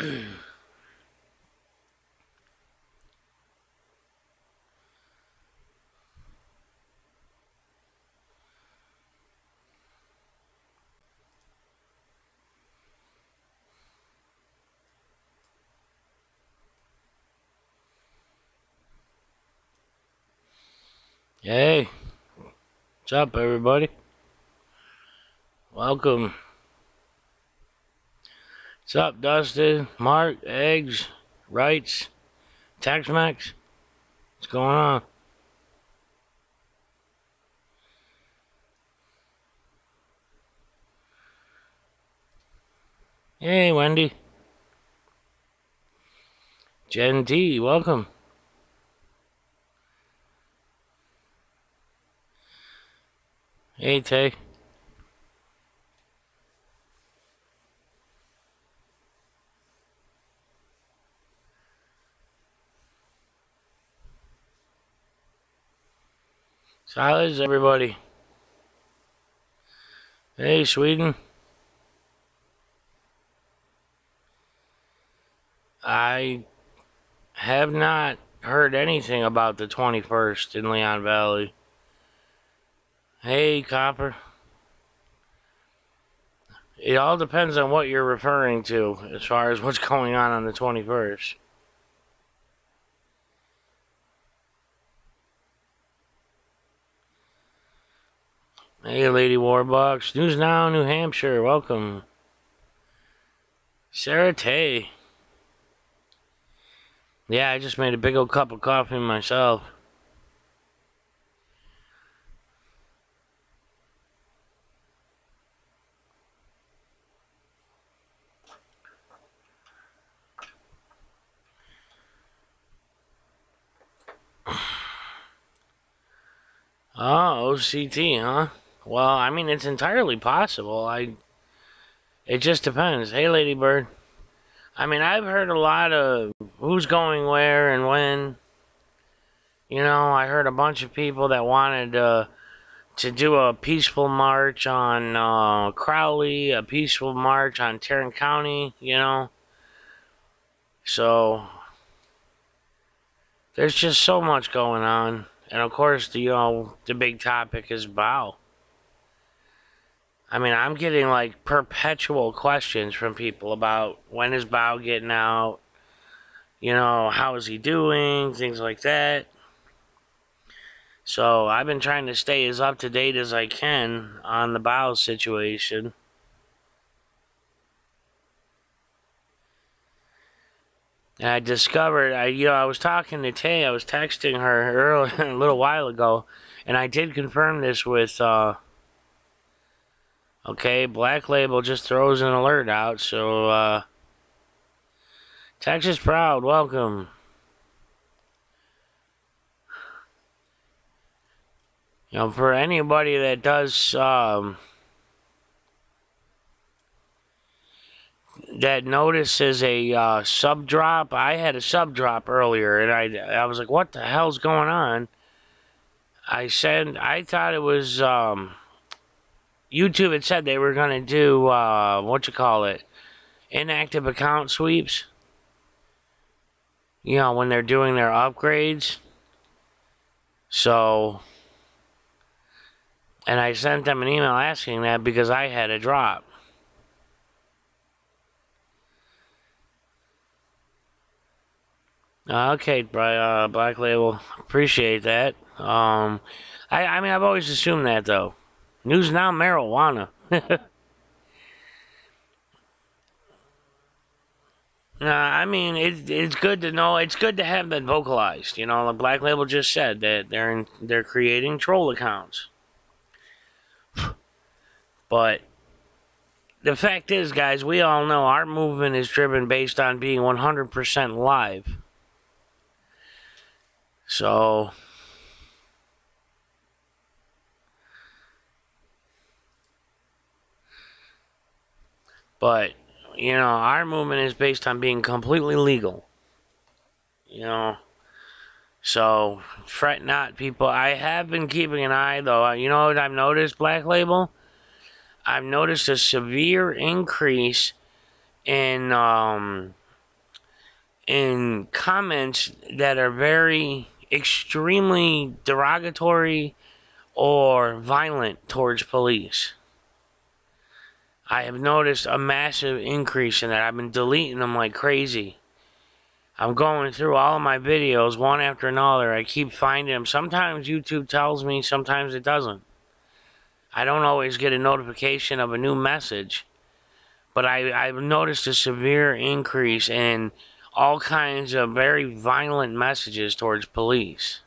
Hey, what's up, everybody? Welcome. What's up, Dustin, Mark, Eggs, Rights, Tex-Mex? What's going on? Hey, Wendy. Jen T, welcome. Hey, Tay. Silence, everybody. Hey, Sweden. I have not heard anything about the 21st in Leon Valley. Hey, Copper. It all depends on what you're referring to as far as what's going on the 21st. Hey, Lady Warbucks. News Now, New Hampshire. Welcome. Sarah Tay. Yeah, I just made a big old cup of coffee myself. Oh, OCT, huh? Well, I mean, it's entirely possible. It just depends. Hey, Ladybird. I mean, I've heard a lot of who's going where and when. You know, I heard a bunch of people that wanted to do a peaceful march on Crowley, a peaceful march on Tarrant County, you know. So, there's just so much going on. And of course, the big topic is Bow. I mean, I'm getting like perpetual questions from people about when is Bao getting out, you know, how is he doing, things like that. So I've been trying to stay as up to date as I can on the Bao situation. And I discovered, I was talking to Tay, I was texting her earlier, a little while ago, and I did confirm this with, okay, Black Label just throws an alert out, so, Texas Proud, welcome. You know, for anybody that does, that notices a sub drop, I had a sub drop earlier, and I was like, what the hell's going on? I thought it was, YouTube had said they were going to do, inactive account sweeps, you know, when they're doing their upgrades. So, and I sent them an email asking that because I had a drop. Okay, Black Label, appreciate that. I mean, I've always assumed that though. News Now marijuana. I mean, it's good to know. It's good to have that vocalized. You know, the Black Label just said that they're creating troll accounts. But the fact is, guys, we all know our movement is driven based on being 100% live. So, but, you know, our movement is based on being completely legal. You know, so fret not, people. I have been keeping an eye, though. You know what I've noticed, Black Label? I've noticed a severe increase in in comments that are very extremely derogatory or violent towards police. I have noticed a massive increase in that. I've been deleting them like crazy. I'm going through all of my videos one after another. I keep finding them. Sometimes YouTube tells me, sometimes it doesn't. I don't always get a notification of a new message, but I've noticed a severe increase in all kinds of very violent messages towards police.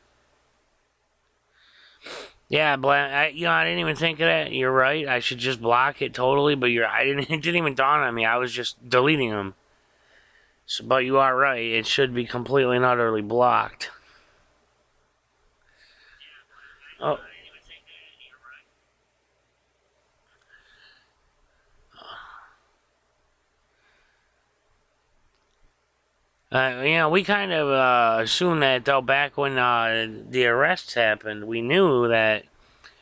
Yeah, I didn't even think of that. You're right. I should just block it totally, but it didn't even dawn on me. I was just deleting them. So, but you are right. It should be completely and utterly blocked. Oh. We kind of assumed that, though, back when the arrests happened. We knew that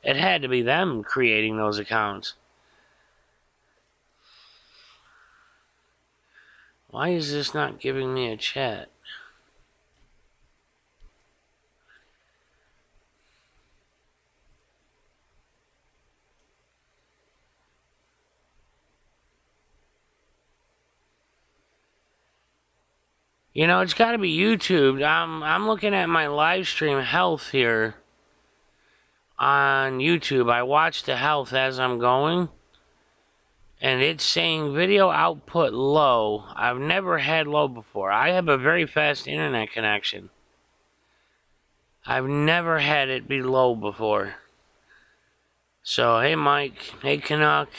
it had to be them creating those accounts. Why is this not giving me a chat? You know, it's got to be YouTube. I'm looking at my live stream health here on YouTube. I watch the health as I'm going, and it's saying video output low. I've never had low before. I have a very fast internet connection. I've never had it be low before. So, hey Mike, hey Canuck,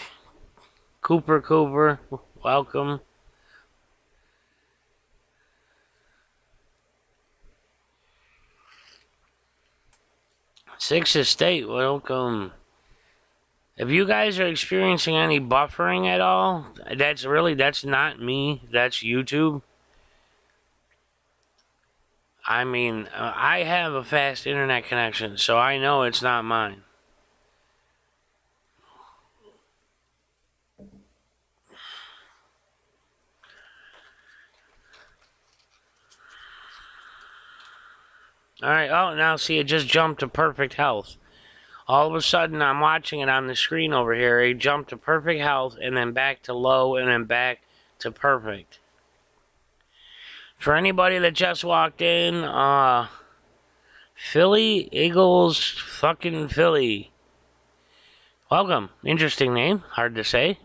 Cooper, welcome. Sixth Estate, welcome. If you guys are experiencing any buffering at all, that's not me, that's YouTube. I mean, I have a fast internet connection, so I know it's not mine. Alright, oh, now see, it just jumped to perfect health. All of a sudden, I'm watching it on the screen over here. It jumped to perfect health, and then back to low, and then back to perfect. For anybody that just walked in, Philly Eagles fucking Philly. Welcome. Interesting name. Hard to say.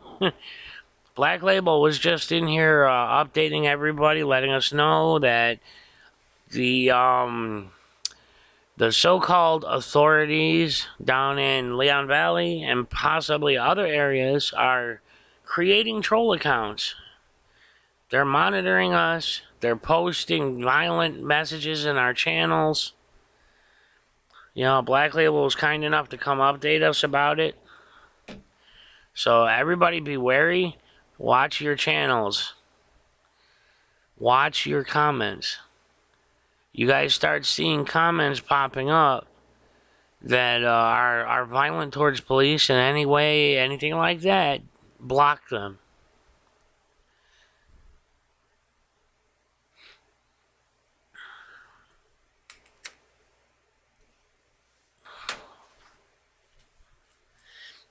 Black Label was just in here updating everybody, letting us know that the so-called authorities down in Leon Valley and possibly other areas are creating troll accounts. They're monitoring us. They're posting violent messages in our channels. You know, Black Label was kind enough to come update us about it. So everybody be wary. Watch your channels. Watch your comments. You guys start seeing comments popping up that are violent towards police in any way, anything like that, block them.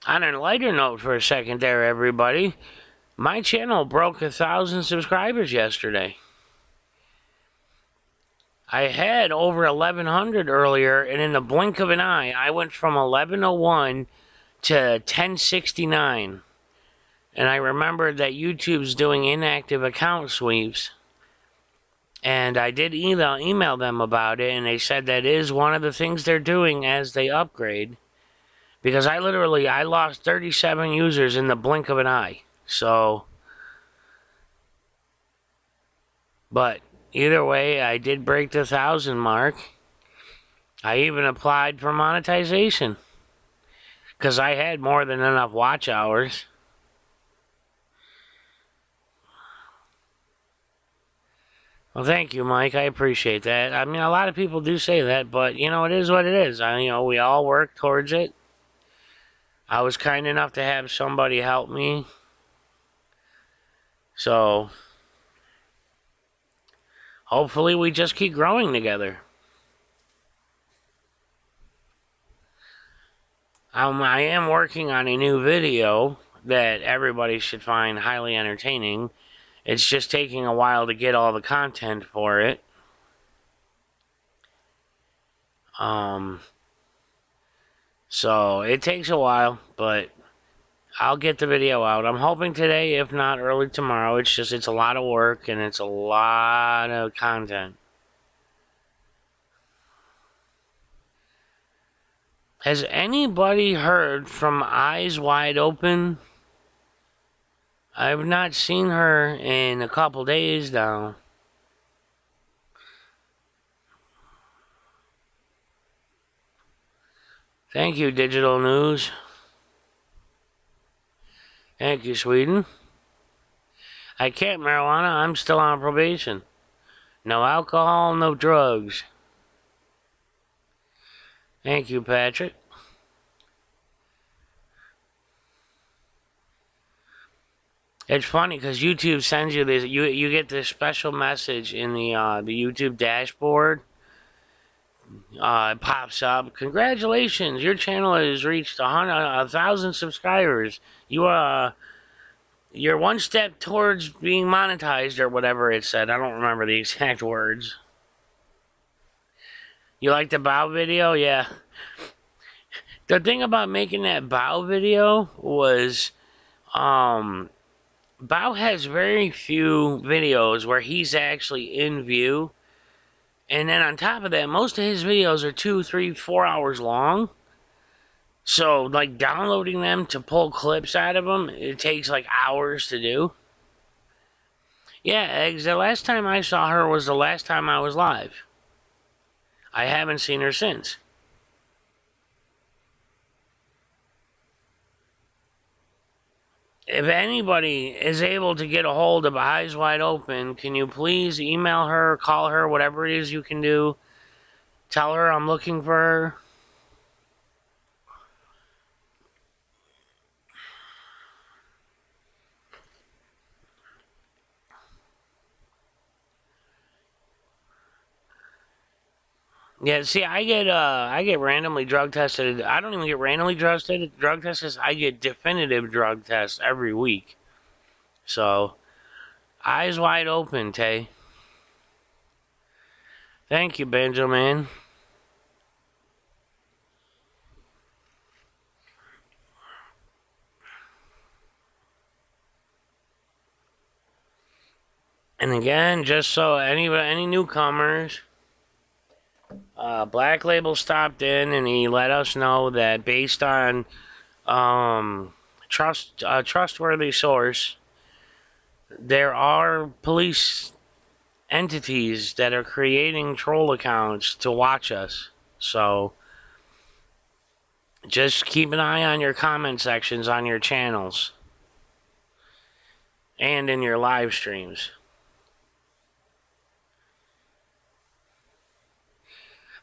On a lighter note for a second there, everybody, my channel broke 1,000 subscribers yesterday. I had over 1,100 earlier, and in the blink of an eye, I went from 1101 to 1069. And I remembered that YouTube's doing inactive account sweeps. And I did email them about it, and they said that is one of the things they're doing as they upgrade. Because I lost 37 users in the blink of an eye. So, but either way, I did break the 1,000 mark. I even applied for monetization. Because I had more than enough watch hours. Well, thank you, Mike. I appreciate that. I mean, a lot of people do say that, but, you know, it is what it is. We all work towards it. I was kind enough to have somebody help me. So, hopefully we just keep growing together. I am working on a new video that everybody should find highly entertaining. It's just taking a while to get all the content for it. So it takes a while, but I'll get the video out. I'm hoping today, if not early tomorrow. It's a lot of work and it's a lot of content. Has anybody heard from Eyes Wide Open? I've not seen her in a couple days now. Thank you, Digital News. Thank you, Sweden. I can't marijuana. I'm still on probation. No alcohol, no drugs. Thank you, Patrick. It's funny because YouTube sends you this. You get this special message in the YouTube dashboard. It pops up. Congratulations, your channel has reached 1,000 subscribers. You're one step towards being monetized or whatever it said. I don't remember the exact words. You like the bow video? Yeah. The thing about making that bow video was, Bao has very few videos where he's actually in view. And then on top of that, most of his videos are 2, 3, 4 hours long. So, like, downloading them to pull clips out of them, it takes, like, hours to do. Yeah, Eggs, the last time I saw her was the last time I was live. I haven't seen her since. If anybody is able to get a hold of Eyes Wide Open, can you please email her, call her, whatever it is you can do. Tell her I'm looking for her. Yeah, see, I get randomly drug tested. I don't even get randomly drug tested. I get definitive drug tests every week. So, eyes wide open, Tay. Thank you, Benjamin. And again, just so any newcomers, Black Label stopped in and he let us know that based on trustworthy source, there are police entities that are creating troll accounts to watch us. So just keep an eye on your comment sections on your channels and in your live streams.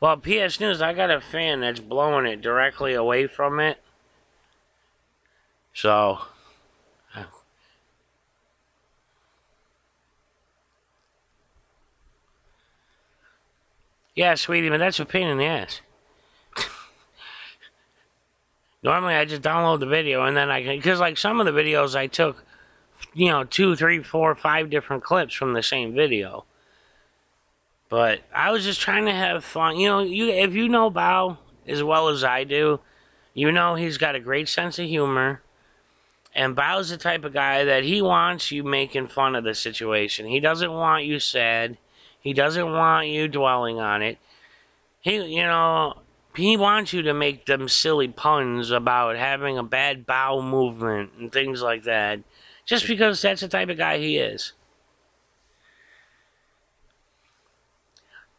Well, PS News, I got a fan that's blowing it directly away from it. So, yeah, sweetie, but that's a pain in the ass. Normally, I just download the video and then I can, because like some of the videos I took, 2, 3, 4, 5 different clips from the same video. But I was just trying to have fun. If you know Bao as well as I do, he's got a great sense of humor. And Bao's the type of guy that he wants you making fun of the situation. He doesn't want you sad. He doesn't want you dwelling on it. He wants you to make them silly puns about having a bad bowel movement and things like that. Just because that's the type of guy he is.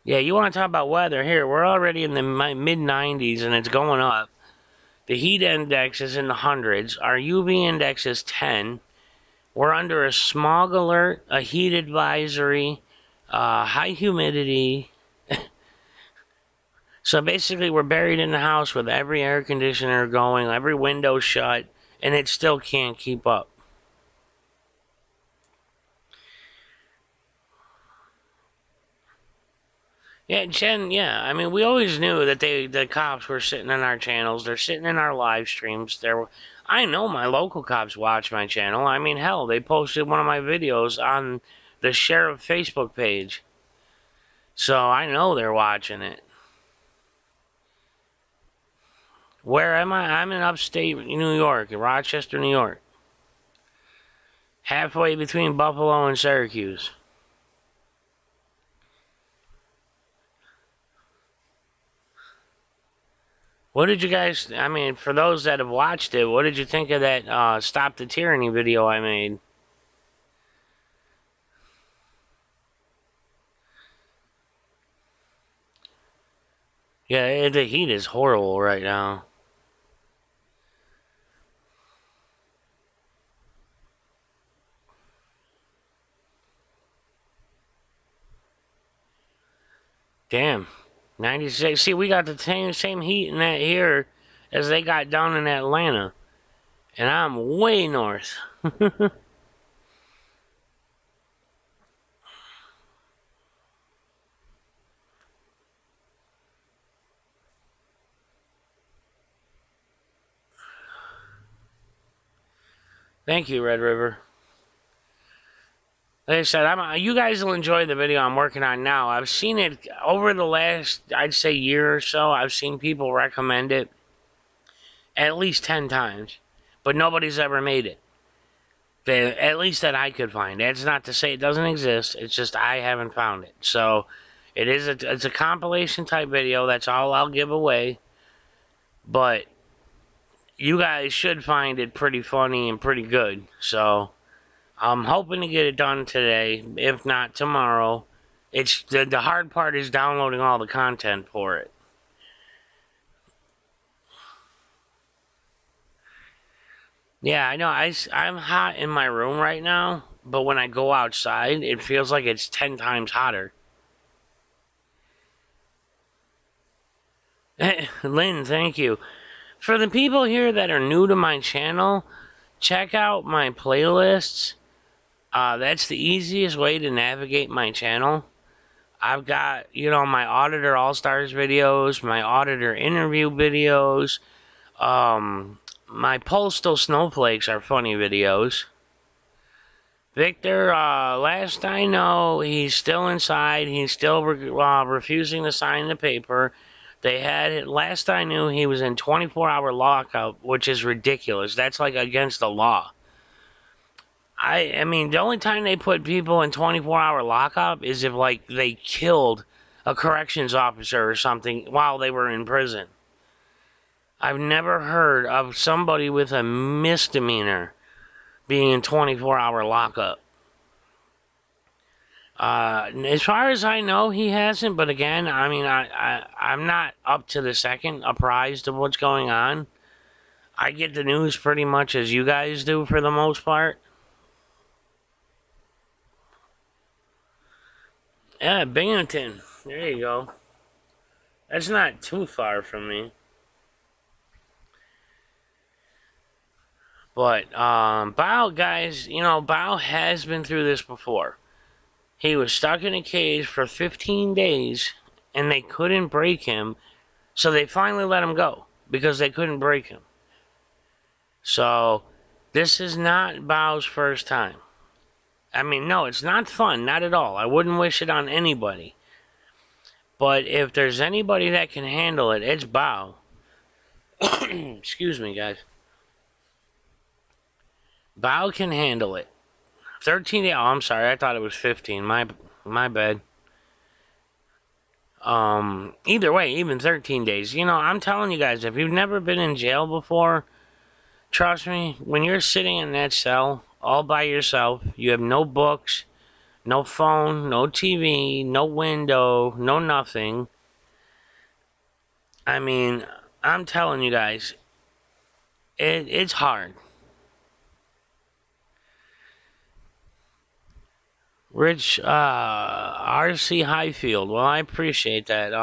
Yeah, you want to talk about weather? Here, we're already in the mid-90s and it's going up. The heat index is in the hundreds. Our UV index is 10. We're under a smog alert, a heat advisory, high humidity. So basically, we're buried in the house with every air conditioner going, every window shut, and it still can't keep up. Yeah, Jen, yeah. I mean, we always knew that the cops were sitting in our channels. They're sitting in our live streams. I know my local cops watch my channel. I mean, hell, they posted one of my videos on the sheriff Facebook page. So I know they're watching it. Where am I? I'm in upstate New York, in Rochester, New York. Halfway between Buffalo and Syracuse. What did you guys, I mean, for those that have watched it, what did you think of that Stop the Tyranny video I made? Yeah, the heat is horrible right now. Damn. 96. See, we got the same heat in that here as they got down in Atlanta. And I'm way north. Thank you, Red River. Like I said, you guys will enjoy the video I'm working on now. I've seen it over the last, I'd say, year or so. I've seen people recommend it at least 10 times. But nobody's ever made it. At least that I could find. That's not to say it doesn't exist. It's just I haven't found it. So it's a compilation type video. That's all I'll give away. But you guys should find it pretty funny and pretty good. So I'm hoping to get it done today, if not tomorrow. It's the hard part is downloading all the content for it. Yeah, I know. I'm hot in my room right now, but when I go outside, it feels like it's 10 times hotter. Lynn, thank you. For the people here that are new to my channel, check out my playlists. That's the easiest way to navigate my channel. I've got, my Auditor All-Stars videos, my Auditor interview videos, my Postal Snowflakes are funny videos. Victor, last I know, he's still inside. He's still refusing to sign the paper. Last I knew, he was in 24-hour lockup, which is ridiculous. That's like against the law. I mean, the only time they put people in 24-hour lockup is if, like, they killed a corrections officer or something while they were in prison. I've never heard of somebody with a misdemeanor being in 24-hour lockup. As far as I know, he hasn't. But again, I mean, I'm not up to the second apprised of what's going on. I get the news pretty much as you guys do for the most part. Yeah, Binghamton. There you go. That's not too far from me. But, Bao, guys, Bao has been through this before. He was stuck in a cage for 15 days, and they couldn't break him, so they finally let him go, because they couldn't break him. So, this is not Bao's first time. I mean, no, it's not fun, not at all. I wouldn't wish it on anybody. But if there's anybody that can handle it, it's Bao. Excuse me, guys. Bao can handle it. 13 days. Oh, I'm sorry. I thought it was 15. My bad. Either way, even 13 days. I'm telling you guys, if you've never been in jail before, trust me, when you're sitting in that cell all by yourself, you have no books, no phone, no TV, no window, no nothing. I mean, I'm telling you guys, it's hard. Rich, RC Highfield. Well, I appreciate that.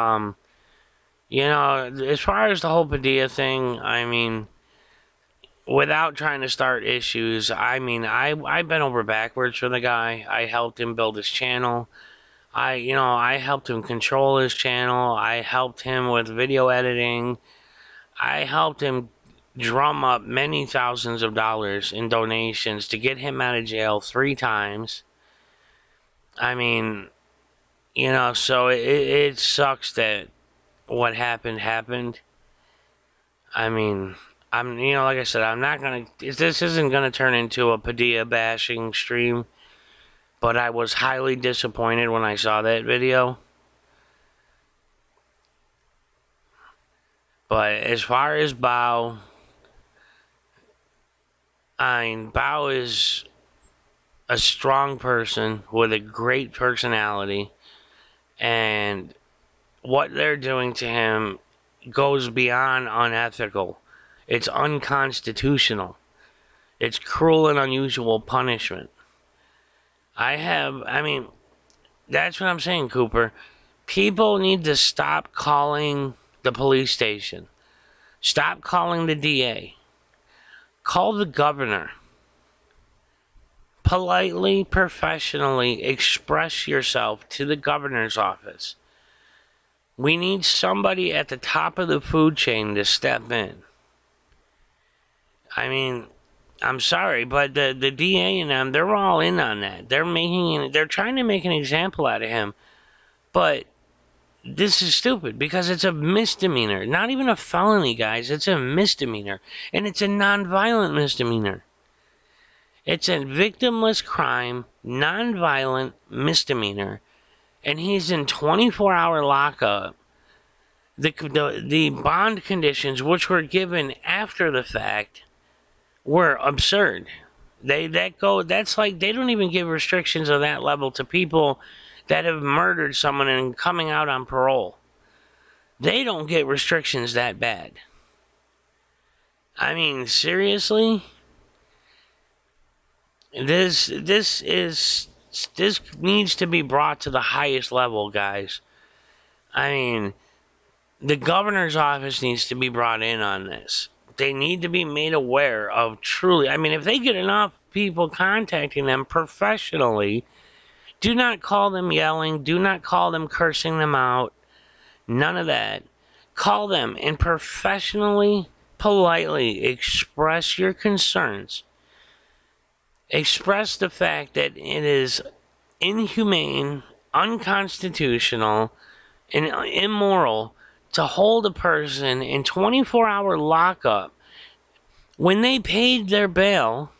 As far as the whole Padilla thing, I mean, without trying to start issues, I mean, I bent over backwards for the guy. I helped him build his channel. I helped him control his channel. I helped him with video editing. I helped him drum up many thousands of dollars in donations to get him out of jail 3 times. I mean, so it sucks that what happened. I mean, like I said, I'm not gonna. This isn't gonna turn into a Padilla bashing stream, but I was highly disappointed when I saw that video. But as far as Bao, Bao is a strong person with a great personality, and what they're doing to him goes beyond unethical. It's unconstitutional. It's cruel and unusual punishment. That's what I'm saying, Cooper. People need to stop calling the police station. Stop calling the DA. Call the governor. Politely, professionally express yourself to the governor's office. We need somebody at the top of the food chain to step in. I mean, I'm sorry, but the DA and them, they're all in on that. They're trying to make an example out of him. But this is stupid because it's a misdemeanor. Not even a felony, guys. It's a misdemeanor. And it's a non-violent misdemeanor. It's a victimless crime, non-violent misdemeanor. And he's in 24-hour lockup. The bond conditions, which were given after the fact, were absurd. That's like they don't even give restrictions of that level to people that have murdered someone and coming out on parole. They don't get restrictions that bad. I mean, seriously? This needs to be brought to the highest level, guys. I mean, the governor's office needs to be brought in on this. They need to be made aware of truly. I mean, if they get enough people contacting them professionally, do not call them yelling. Do not call them cursing them out. None of that. Call them and professionally, politely express your concerns. Express the fact that it is inhumane, unconstitutional, and immoral to hold a person in 24-hour lockup when they paid their bail.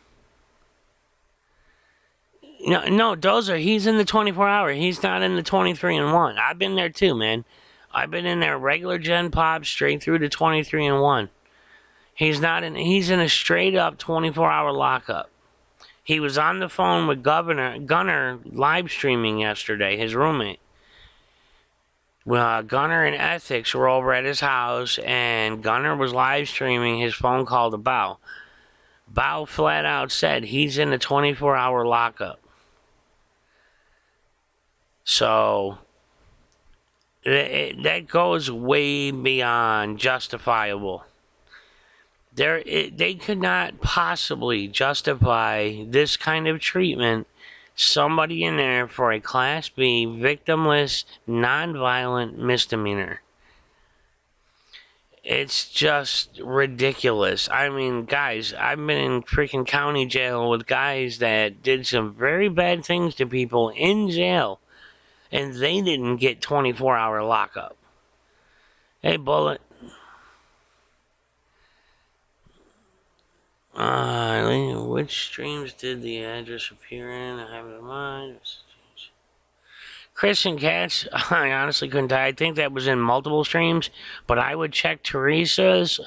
No, he's in the 24-hour. He's not in the 23-1. I've been there too, man. I've been in there regular Gen Pop straight through to 23-1. He's in a straight up 24-hour lockup. He was on the phone with Gunner live streaming yesterday, his roommate. Well, Gunner and Ethics were over at his house, and Gunner was live streaming his phone call to Bao. Bao flat out said he's in a 24-hour lockup. So, that goes way beyond justifiable. They could not possibly justify this kind of treatment. Somebody in there for a Class B, victimless, non-violent misdemeanor. It's just ridiculous. I mean, guys, I've been in freaking county jail with guys that did some very bad things to people in jail, and they didn't get 24-hour lockup. Hey, Bullet. Which streams did the address appear in? I have it in mind. Christian Cats, I honestly couldn't tell. I think that was in multiple streams, but I would check Teresa's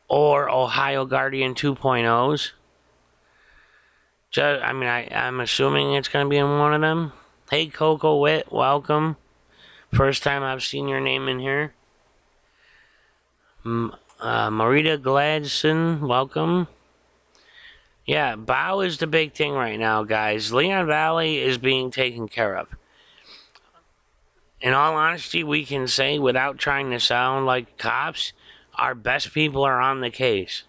or Ohio Guardian 2.0's. I'm assuming it's going to be in one of them. Hey, Coco Wit, welcome. First time I've seen your name in here. Marita Gladson, welcome. Yeah, Bao is the big thing right now, guys. Leon Valley is being taken care of. In all honesty, we can say, without trying to sound like cops, our best people are on the case.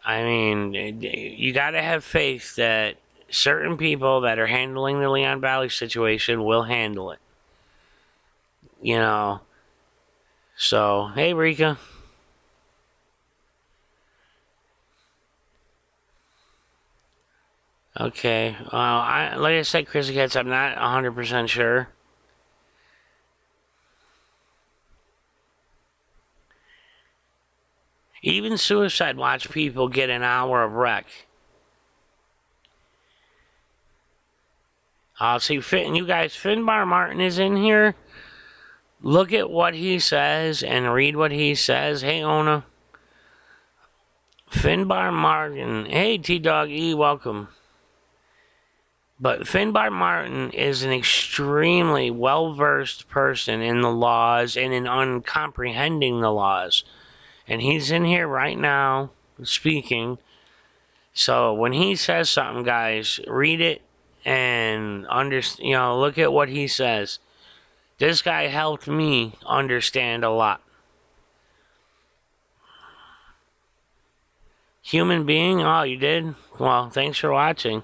I mean, you gotta have faith that certain people that are handling the Leon Valley situation will handle it. You know. So, hey, Rika. Okay. Like I said, Chrissy Cats, I'm not 100% sure. Even Suicide Watch people get an hour of rec. See, you guys, Finbar Martin is in here. Look at what he says and read what he says. Hey, Ona. Finbar Martin. Hey, T-Dog E, welcome. But Finbar Martin is an extremely well-versed person in the laws and in uncomprehending the laws. And he's in here right now speaking. So when he says something, guys, read it and look at what he says. This guy helped me understand a lot. Human being? Oh, you did? Well, thanks for watching.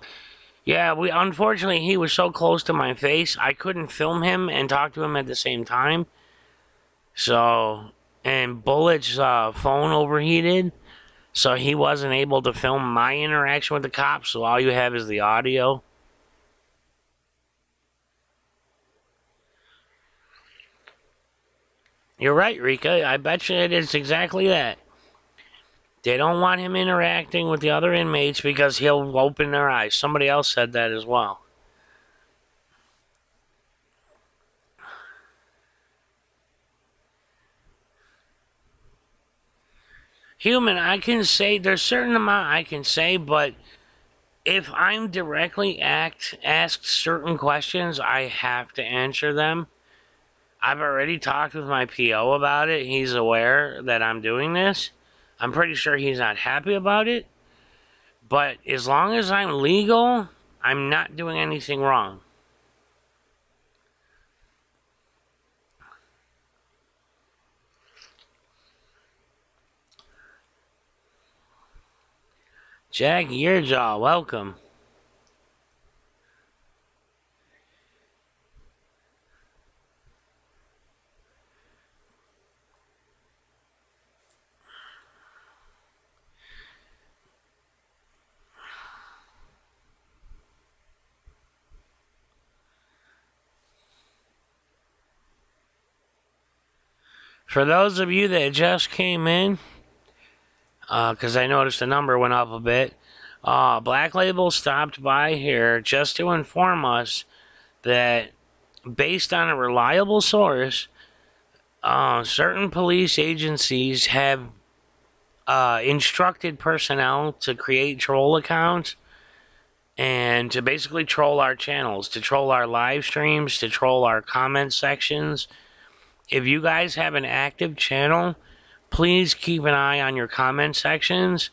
Yeah, unfortunately, he was so close to my face, I couldn't film him and talk to him at the same time. So, and Bullet's phone overheated, so he wasn't able to film my interaction with the cops, so all you have is the audio. You're right, Rika. I bet you it is exactly that. They don't want him interacting with the other inmates because he'll open their eyes. Somebody else said that as well. Human, I can say, there's a certain amount I can say, but if I'm directly asked certain questions, I have to answer them. I've already talked with my PO about it. He's aware that I'm doing this. I'm pretty sure he's not happy about it. But as long as I'm legal, I'm not doing anything wrong. Jack Yearjaw, welcome. For those of you that just came in, because I noticed the number went up a bit, Black Label stopped by here just to inform us that based on a reliable source, certain police agencies have instructed personnel to create troll accounts and to basically troll our channels, to troll our live streams, to troll our comment sections. If you guys have an active channel, please keep an eye on your comment sections.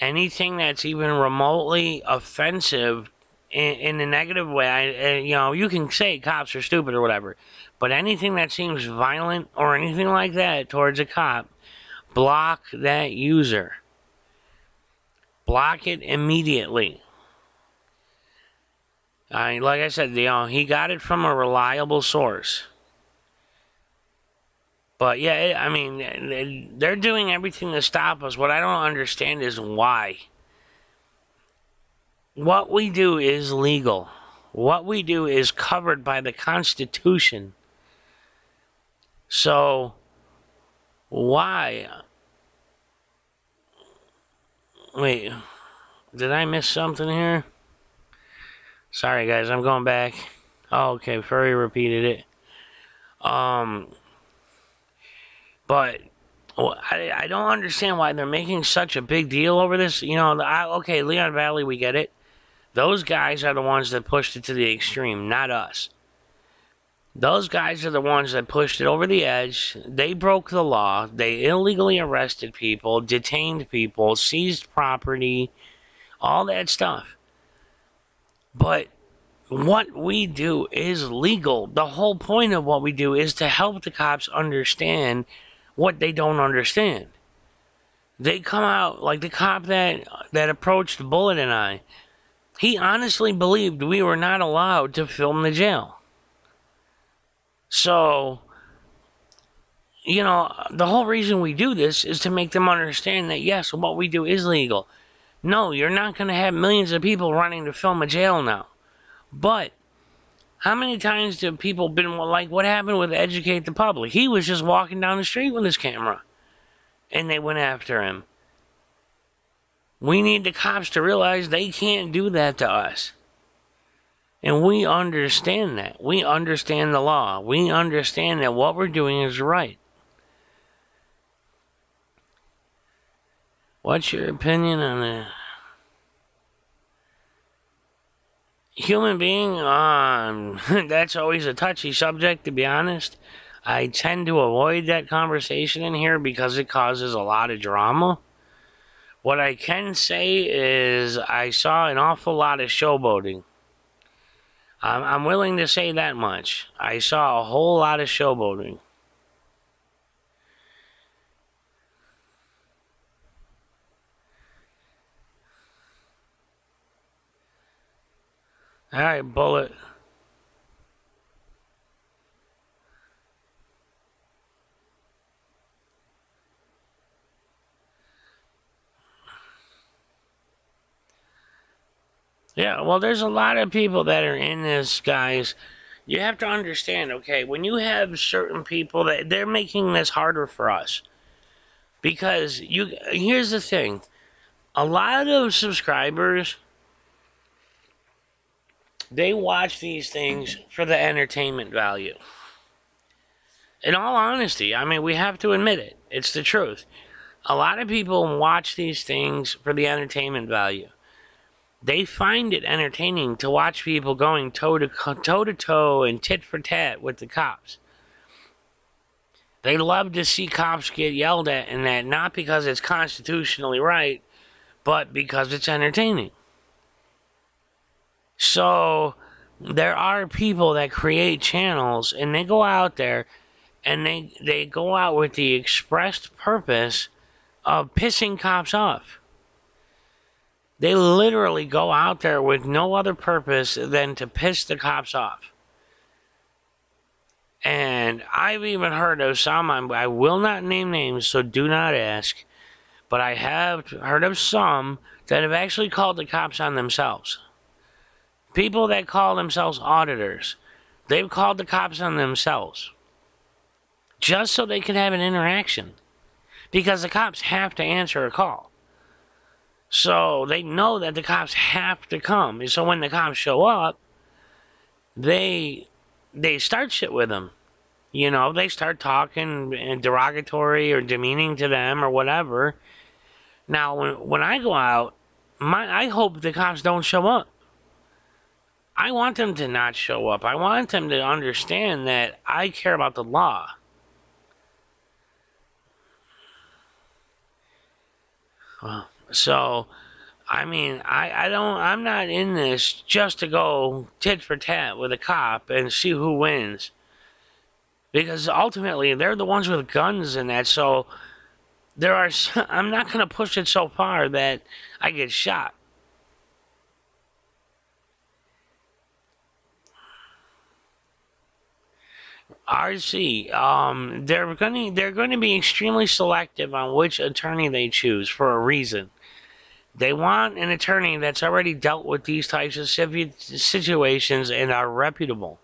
Anything that's even remotely offensive in a negative way, you can say cops are stupid or whatever, but anything that seems violent or anything like that towards a cop, block that user. Block it immediately. Like I said, he got it from a reliable source. But yeah, I mean, they're doing everything to stop us. What I don't understand is why. What we do is legal. What we do is covered by the Constitution. So, why? Wait, did I miss something here? Sorry, guys, I'm going back. Oh, okay, Furry repeated it. But I don't understand why they're making such a big deal over this. Okay, Leon Valley, we get it. Those guys are the ones that pushed it to the extreme, not us. Those guys are the ones that pushed it over the edge. They broke the law. They illegally arrested people, detained people, seized property, all that stuff. But what we do is legal. The whole point of what we do is to help the cops understand what they don't understand. They come out like the cop that approached Bullet and I. He honestly believed we were not allowed to film the jail. So, you know, the whole reason we do this is to make them understand that, yes, what we do is legal. No, you're not going to have millions of people running to film a jail now. But how many times have people been like, what happened with Educate the Public? He was just walking down the street with his camera, and they went after him. We need the cops to realize they can't do that to us. And we understand that. We understand the law. We understand that what we're doing is right. What's your opinion on a human being? That's always a touchy subject, to be honest. I tend to avoid that conversation in here because it causes a lot of drama. What I can say is I saw an awful lot of showboating. I'm willing to say that much. I saw a whole lot of showboating. All right, Bullet. Yeah, well, there's a lot of people that are in this, guys. You have to understand, okay, when you have certain people that they're making this harder for us. Because here's the thing. A lot of subscribers, they watch these things for the entertainment value. In all honesty, I mean, we have to admit it. It's the truth. A lot of people watch these things for the entertainment value. They find it entertaining to watch people going toe to toe and tit for tat with the cops. They love to see cops get yelled at, and that not because it's constitutionally right, but because it's entertaining. So there are people that create channels, and they go out there and they go out with the expressed purpose of pissing cops off. They literally go out there with no other purpose than to piss the cops off. And I've even heard of some, I will not name names, so do not ask, but I have heard of some that have actually called the cops on themselves. People that call themselves auditors, they've called the cops on themselves. Just so they can have an interaction. Because the cops have to answer a call. So they know that the cops have to come. And so when the cops show up, they start shit with them. You know, they start talking derogatory or demeaning to them or whatever. Now, when I go out, I hope the cops don't show up. I want them to not show up. I want them to understand that I care about the law. So, I mean, I'm not in this just to go tit for tat with a cop and see who wins. Because ultimately, they're the ones with guns and that, so I'm not going to push it so far that I get shot. RC, they're going to be extremely selective on which attorney they choose for a reason. They want an attorney that's already dealt with these types of situations and are reputable.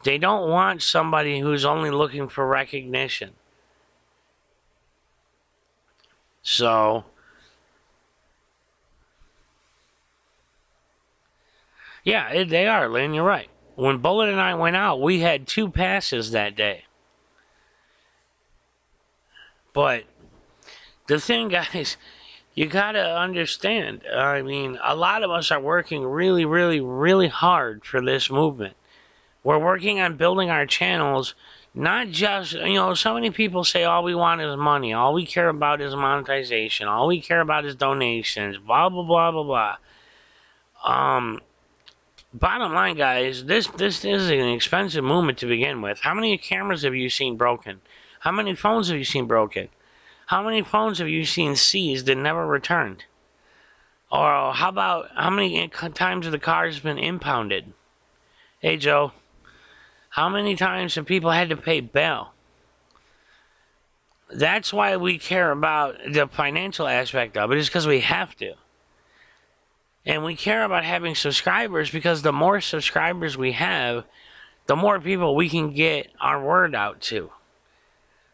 They don't want somebody who's only looking for recognition. So, yeah, they are, Lynn, you're right. When Bullet and I went out, we had 2 passes that day. But the thing, guys, you gotta understand, I mean, a lot of us are working really, really, really hard for this movement. We're working on building our channels, not just, you know, so many people say all we want is money, all we care about is monetization, all we care about is donations, blah, blah, blah, blah, blah. Bottom line, guys, this is an expensive movement to begin with. How many cameras have you seen broken? How many phones have you seen broken? How many phones have you seen seized and never returned? Or how about how many times have the cars been impounded? Hey, Joe, how many times have people had to pay bail? That's why we care about the financial aspect of it, is because we have to. And we care about having subscribers because the more subscribers we have, the more people we can get our word out to.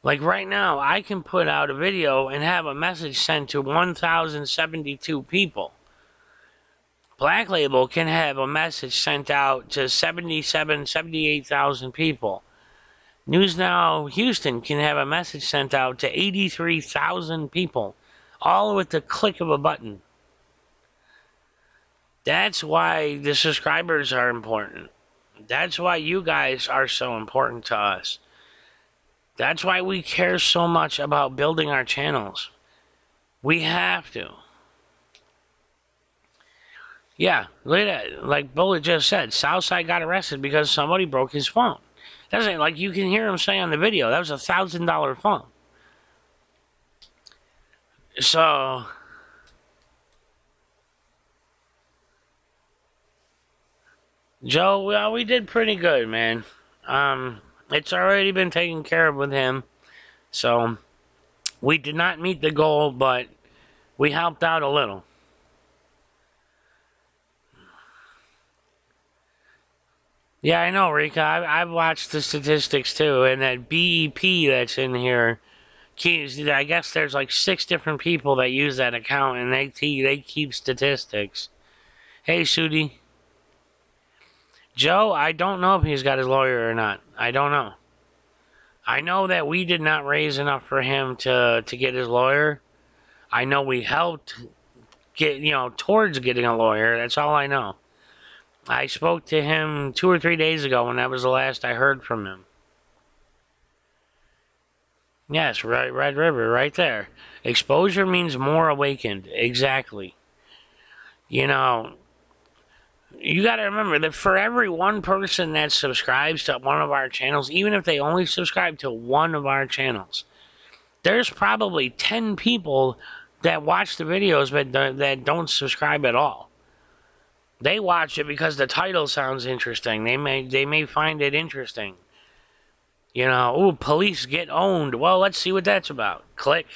Like right now, I can put out a video and have a message sent to 1,072 people. Black Label can have a message sent out to 78,000 people. News Now Houston can have a message sent out to 83,000 people, all with the click of a button. That's why the subscribers are important. That's why you guys are so important to us. That's why we care so much about building our channels. We have to. Yeah, like Bullet just said, Southside got arrested because somebody broke his phone. That's like you can hear him say on the video, that was a $1,000 phone. So, Joe, well, we did pretty good, man. It's already been taken care of with him. So, we did not meet the goal, but we helped out a little. Yeah, I know, Rika. I've watched the statistics too, and that BEP that's in here keeps. I guess there's like 6 different people that use that account, and they keep statistics. Hey, Sudi. Joe, I don't know if he's got his lawyer or not. I don't know. I know that we did not raise enough for him to get his lawyer. I know we helped get, towards getting a lawyer. That's all I know. I spoke to him 2 or 3 days ago, and that was the last I heard from him. Yes, right, Red River, right there. Exposure means more awakened. Exactly. You know, you got to remember that for every one person that subscribes to one of our channels, even if they only subscribe to one of our channels, there's probably 10 people that watch the videos but that don't subscribe at all. They watch it because the title sounds interesting. They may find it interesting. Ooh, police get owned. Well, let's see what that's about. Click.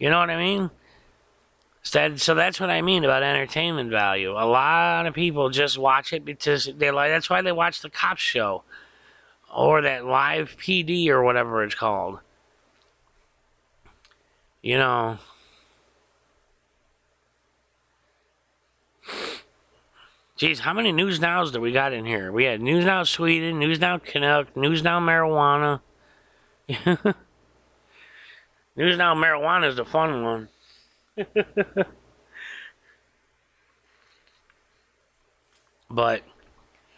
You know what I mean? So that's what I mean about entertainment value. A lot of people just watch it because they like. That's why they watch the Cops show or that Live PD or whatever it's called. You know. Geez, how many News Nows do we got in here? We had News Now Sweden, News Now Canuck, News Now Marijuana. News Now Marijuana is the fun one. But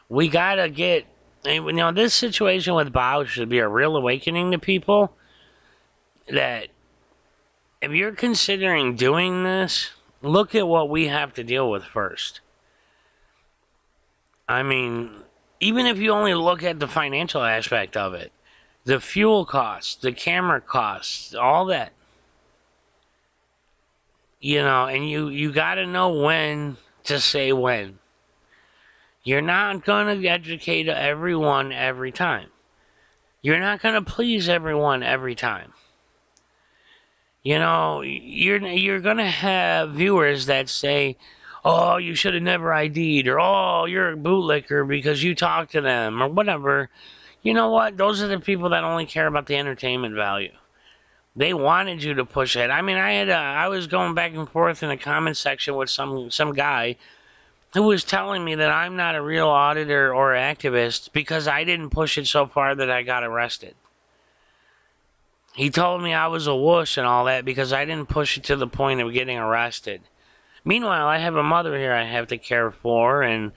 we gotta get, this situation with Bao should be a real awakening to people that if you're considering doing this, look at what we have to deal with first. I mean, even if you only look at the financial aspect of it, the fuel costs, the camera costs, all that. And you got to know when to say when. You're not going to educate everyone every time. You're not going to please everyone every time. You're going to have viewers that say, oh, you should have never ID'd, or oh, you're a bootlicker because you talk to them, or whatever. You know what? Those are the people that only care about the entertainment value. They wanted you to push it. I mean, I was going back and forth in the comment section with some guy who was telling me that I'm not a real auditor or activist because I didn't push it so far that I got arrested. He told me I was a wuss and all that because I didn't push it to the point of getting arrested. Meanwhile, I have a mother here I have to care for and,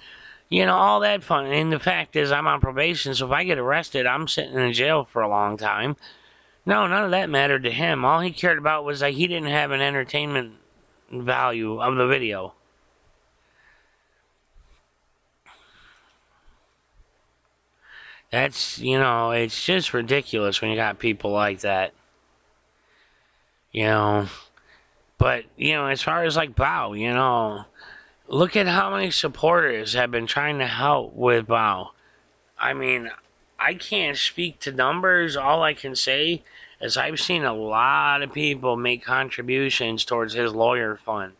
all that fun. And the fact is I'm on probation, so if I get arrested, I'm sitting in jail for a long time. No, none of that mattered to him. All he cared about was that he didn't have an entertainment value of the video. That's, it's just ridiculous when you got people like that. But, as far as like Bao, look at how many supporters have been trying to help with Bao. I mean, I can't speak to numbers. All I can say is I've seen a lot of people make contributions towards his lawyer fund.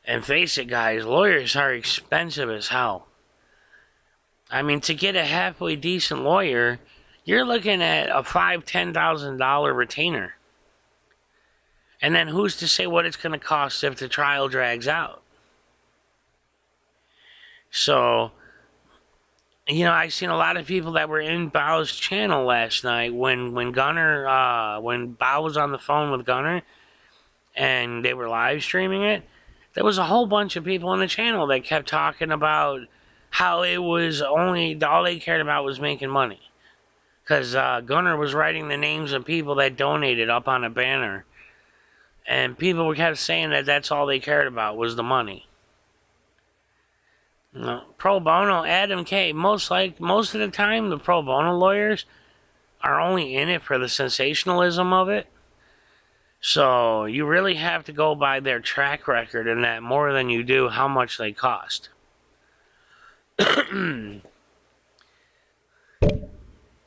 And face it, guys, lawyers are expensive as hell. I mean, to get a halfway decent lawyer, you're looking at a $5,000-$10,000 retainer. And then who's to say what it's going to cost if the trial drags out? So, I've seen a lot of people that were in Bao's channel last night when Gunner, when Bao was on the phone with Gunner and they were live streaming it. There was a whole bunch of people on the channel that kept talking about how it was all they cared about was making money. Because Gunner was writing the names of people that donated up on a banner. And people kept saying that that's all they cared about was the money. Pro bono, Adam K. Most of the time, the pro bono lawyers are only in it for the sensationalism of it. So you really have to go by their track record in that more than you do how much they cost.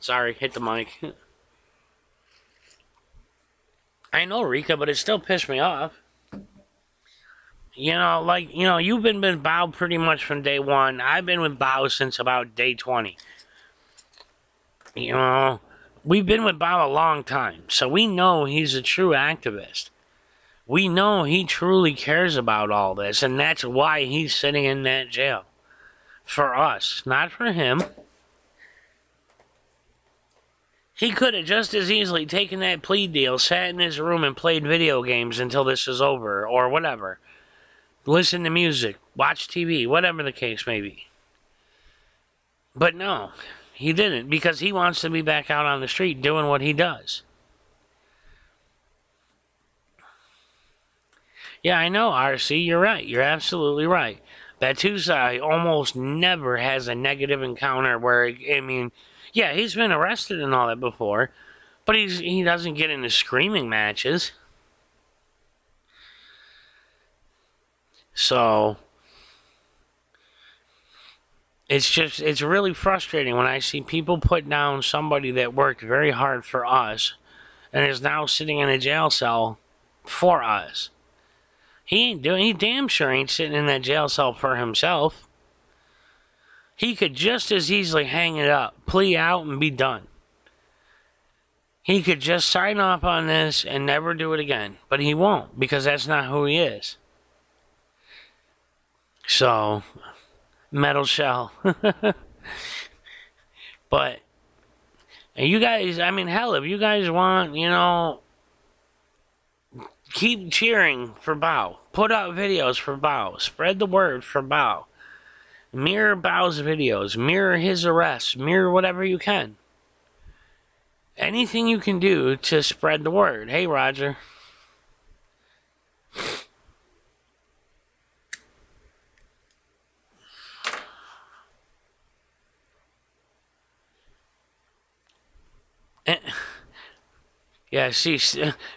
Sorry, hit the mic. I know, Rika, but it still pissed me off. You've been with Bao pretty much from day one. I've been with Bao since about day 20. We've been with Bao a long time, so we know he's a true activist. We know he truly cares about all this, and that's why he's sitting in that jail. For us, not for him. He could have just as easily taken that plea deal, sat in his room and played video games until this is over, or whatever. Listen to music, watch TV, whatever the case may be. But no, he didn't, because he wants to be back out on the street doing what he does. Yeah, I know, RC, you're right. You're absolutely right. Batusa almost never has a negative encounter where, yeah, he's been arrested and all that before, but he doesn't get into screaming matches. So, it's really frustrating when I see people put down somebody that worked very hard for us and is now sitting in a jail cell for us. He damn sure ain't sitting in that jail cell for himself. He could just as easily hang it up, plea out, and be done. He could just sign off on this and never do it again. But he won't, because that's not who he is. So, metal shell. But, you guys, hell, if you guys want, keep cheering for Bao. Put out videos for Bao. Spread the word for Bao. Mirror Bao's videos. Mirror his arrests. Mirror whatever you can. Anything you can do to spread the word. Hey, Roger. Yeah, see,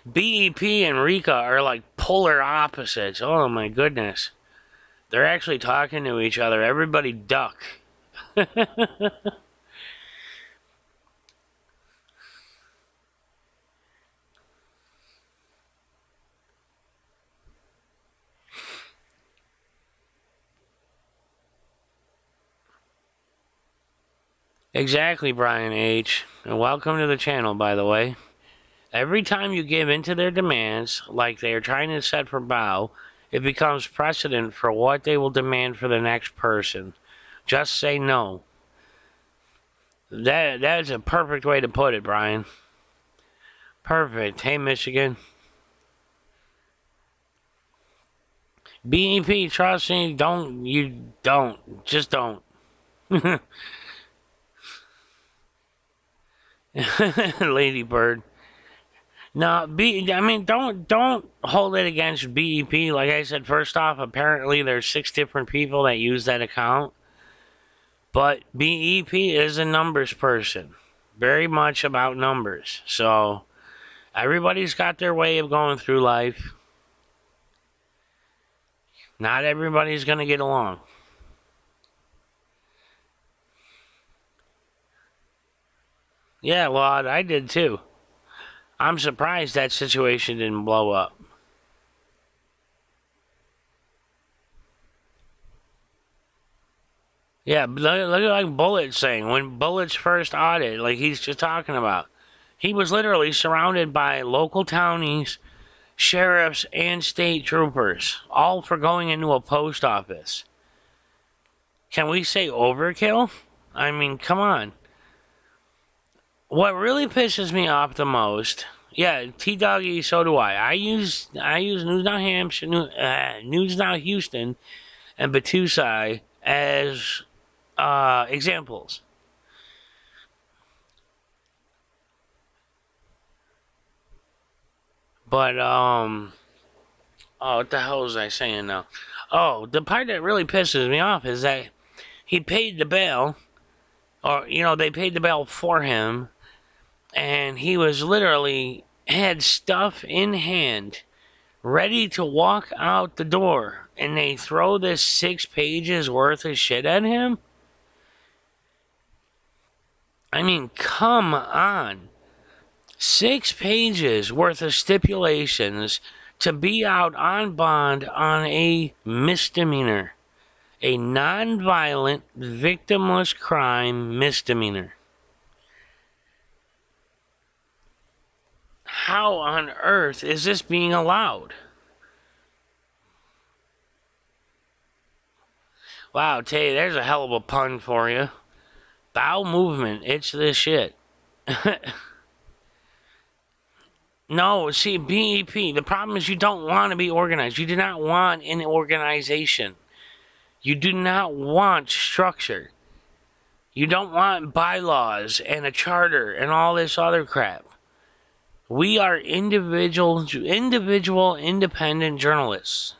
BEP and Rika are like polar opposites. Oh my goodness. They're actually talking to each other. Everybody duck. Exactly, Brian H. And welcome to the channel, by the way. Every time you give in to their demands, like they are trying to set for Bao, it becomes precedent for what they will demand for the next person. Just say no. That's a perfect way to put it, Brian. Perfect. Hey, Michigan. BEP, trust me, just don't. Lady Bird. No, don't hold it against BEP. Like I said, first off, apparently there's 6 different people that use that account. But BEP is a numbers person. Very much about numbers. So, everybody's got their way of going through life. Not everybody's going to get along. Yeah, well, I did too. I'm surprised that situation didn't blow up. Yeah, look at like Bullet's saying. When Bullet's first audit, like he's just talking about, he was literally surrounded by local townies, sheriffs, and state troopers, all for going into a post office. Can we say overkill? I mean, come on. What really pisses me off the most, yeah, T Doggy, so do I. I use News Now Hampshire, News Now Houston, and Batusai as examples. But oh, what the hell was I saying now? Oh, the part that really pisses me off is that he paid the bail, or they paid the bail for him, and he was literally had stuff in hand, ready to walk out the door, and they throw this 6 pages worth of shit at him. I mean, come on. 6 pages worth of stipulations to be out on bond on a misdemeanor, a non-violent, victimless crime misdemeanor. How on earth is this being allowed? Wow, Tay, there's a hell of a pun for you. Bowel movement, it's this shit. No, see, BEP, the problem is you don't want to be organized. You do not want an organization. You do not want structure. You don't want bylaws and a charter and all this other crap. We are individual, independent journalists.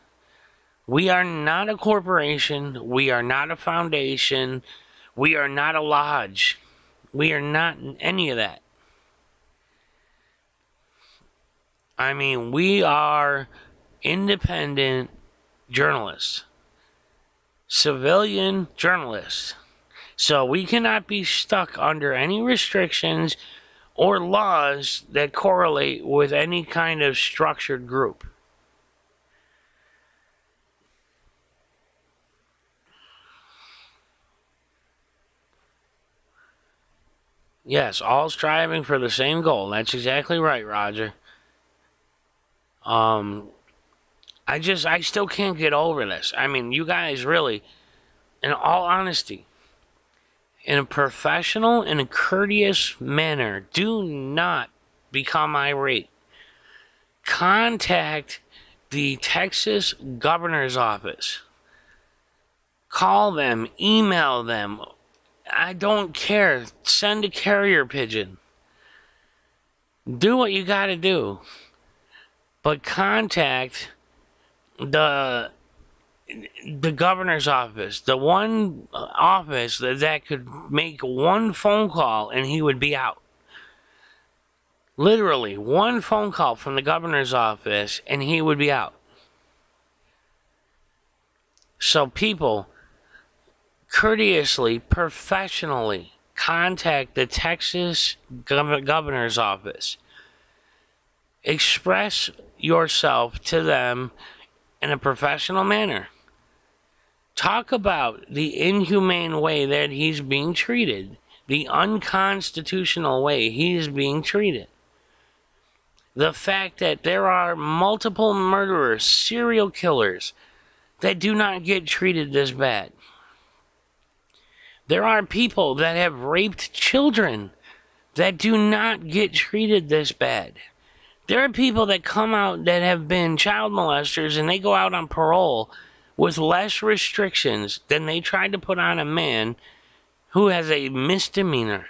We are not a corporation. We are not a foundation. We are not a lodge. We are not any of that. I mean, we are independent journalists, civilian journalists. So we cannot be stuck under any restrictions or laws that correlate with any kind of structured group. Yes, all striving for the same goal. That's exactly right, Roger. Um, I still can't get over this. I mean, you guys really, in all honesty, in a professional and a courteous manner, do not become irate. Contact the Texas governor's office. Call them, email them. I don't care. Send a carrier pigeon. Do what you gotta do. But contact the governor's office, the one office that could make one phone call and he would be out. Literally, one phone call from the governor's office and he would be out. So people, courteously, professionally, contact the Texas governor's office. Express yourself to them in a professional manner. Talk about the inhumane way that he's being treated, the unconstitutional way he's being treated. The fact that there are multiple murderers, serial killers, that do not get treated this bad. There are people that have raped children that do not get treated this bad. There are people that come out that have been child molesters and they go out on parole with less restrictions than they tried to put on a man who has a misdemeanor.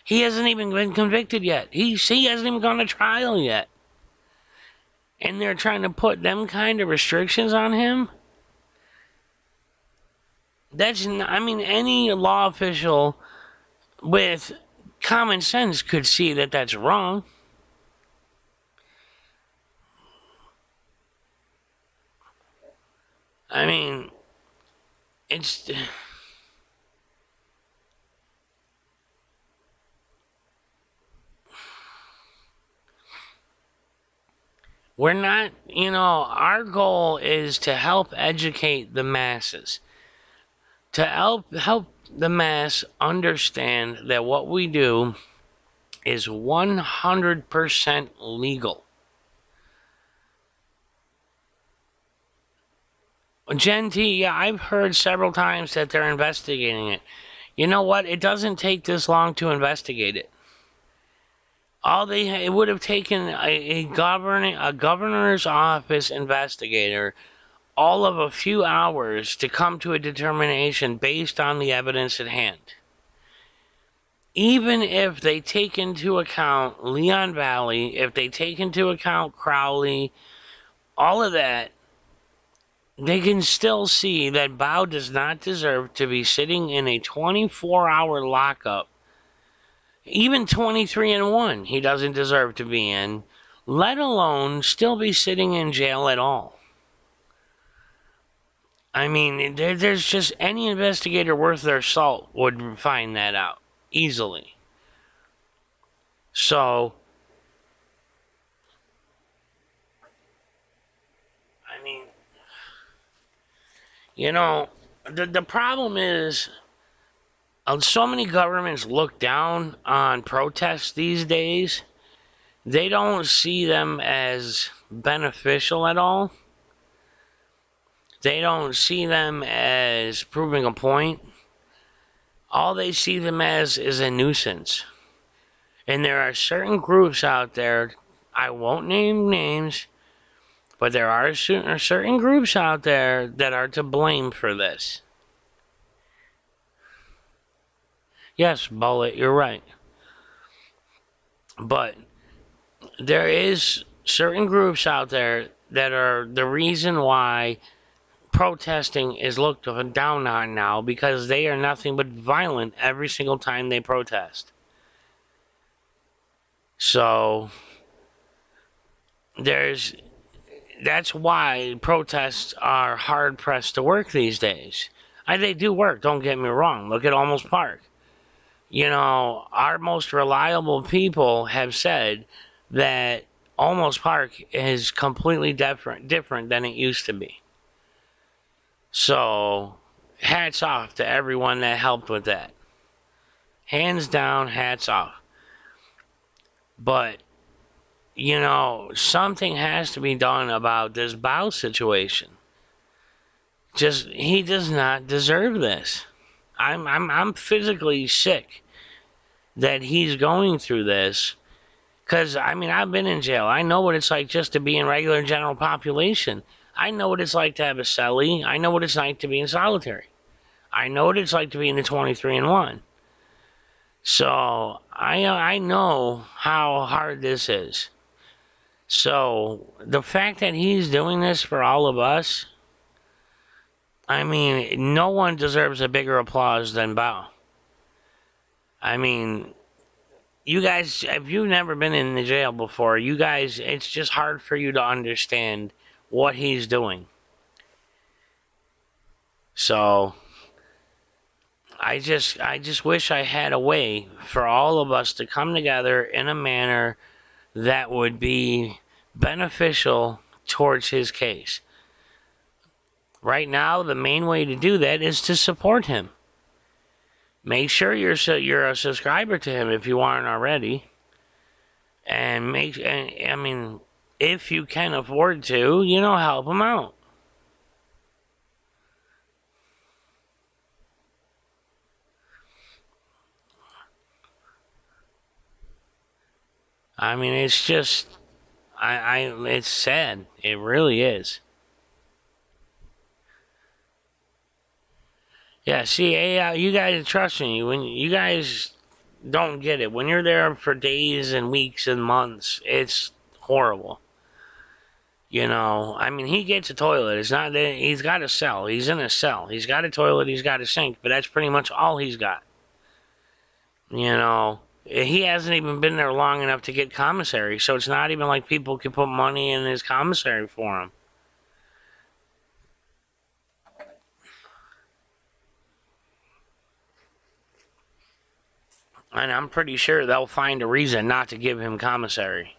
He hasn't even been convicted yet. He hasn't even gone to trial yet. And they're trying to put them kind of restrictions on him? I mean, any law official with common sense could see that that's wrong. I mean, it's... We're not, our goal is to help educate the masses, to help the mass understand that what we do is 100% legal. Gen T, yeah, I've heard several times that they're investigating it. You know what? It doesn't take this long to investigate it. It would have taken a governor's office investigator all of a few hours to come to a determination based on the evidence at hand. Even if they take into account Leon Valley, if they take into account Crowley, all of that, they can still see that Bao does not deserve to be sitting in a 24-hour lockup. Even 23-1, he doesn't deserve to be in, let alone still be sitting in jail at all. I mean, there's just any investigator worth their salt would find that out easily. So, I mean, the problem is so many governments look down on protests these days. They don't see them as beneficial at all. They don't see them as proving a point. All they see them as is a nuisance. And there are certain groups out there, I won't name names, but there are certain groups out there that are to blame for this. Yes, Bullet, you're right. But there is certain groups out there that are the reason why protesting is looked down on now, because they are nothing but violent every single time they protest. So that's why protests are hard pressed to work these days. They do work, don't get me wrong. Look at Almost Park. Our most reliable people have said that Almost Park is completely different than it used to be. So, hats off to everyone that helped with that. Hands down, hats off. But, something has to be done about this Bao situation. He does not deserve this. I'm physically sick that he's going through this. Because, I've been in jail. I know what it's like just to be in regular general population. I know what it's like to have a cellie. I know what it's like to be in solitary. I know what it's like to be in the 23-1. So, I know how hard this is. So, the fact that he's doing this for all of us, no one deserves a bigger applause than Bao. You guys, if you've never been in the jail before, you guys, it's just hard for you to understand what he's doing. So, I just wish I had a way for all of us to come together in a manner that would be beneficial towards his case. Right now, the main way to do that is to support him. Make sure you're a subscriber to him if you aren't already. And if you can afford to, help him out. It's just, it's sad. It really is. Yeah, see, you guys, trust me, when you guys don't get it, when you're there for days and weeks and months, it's horrible. He gets a toilet. It's not that he's got a cell. He's in a cell. He's got a toilet. He's got a sink, but that's pretty much all he's got. He hasn't even been there long enough to get commissary, so it's not even like people can put money in his commissary for him. And I'm pretty sure they'll find a reason not to give him commissary.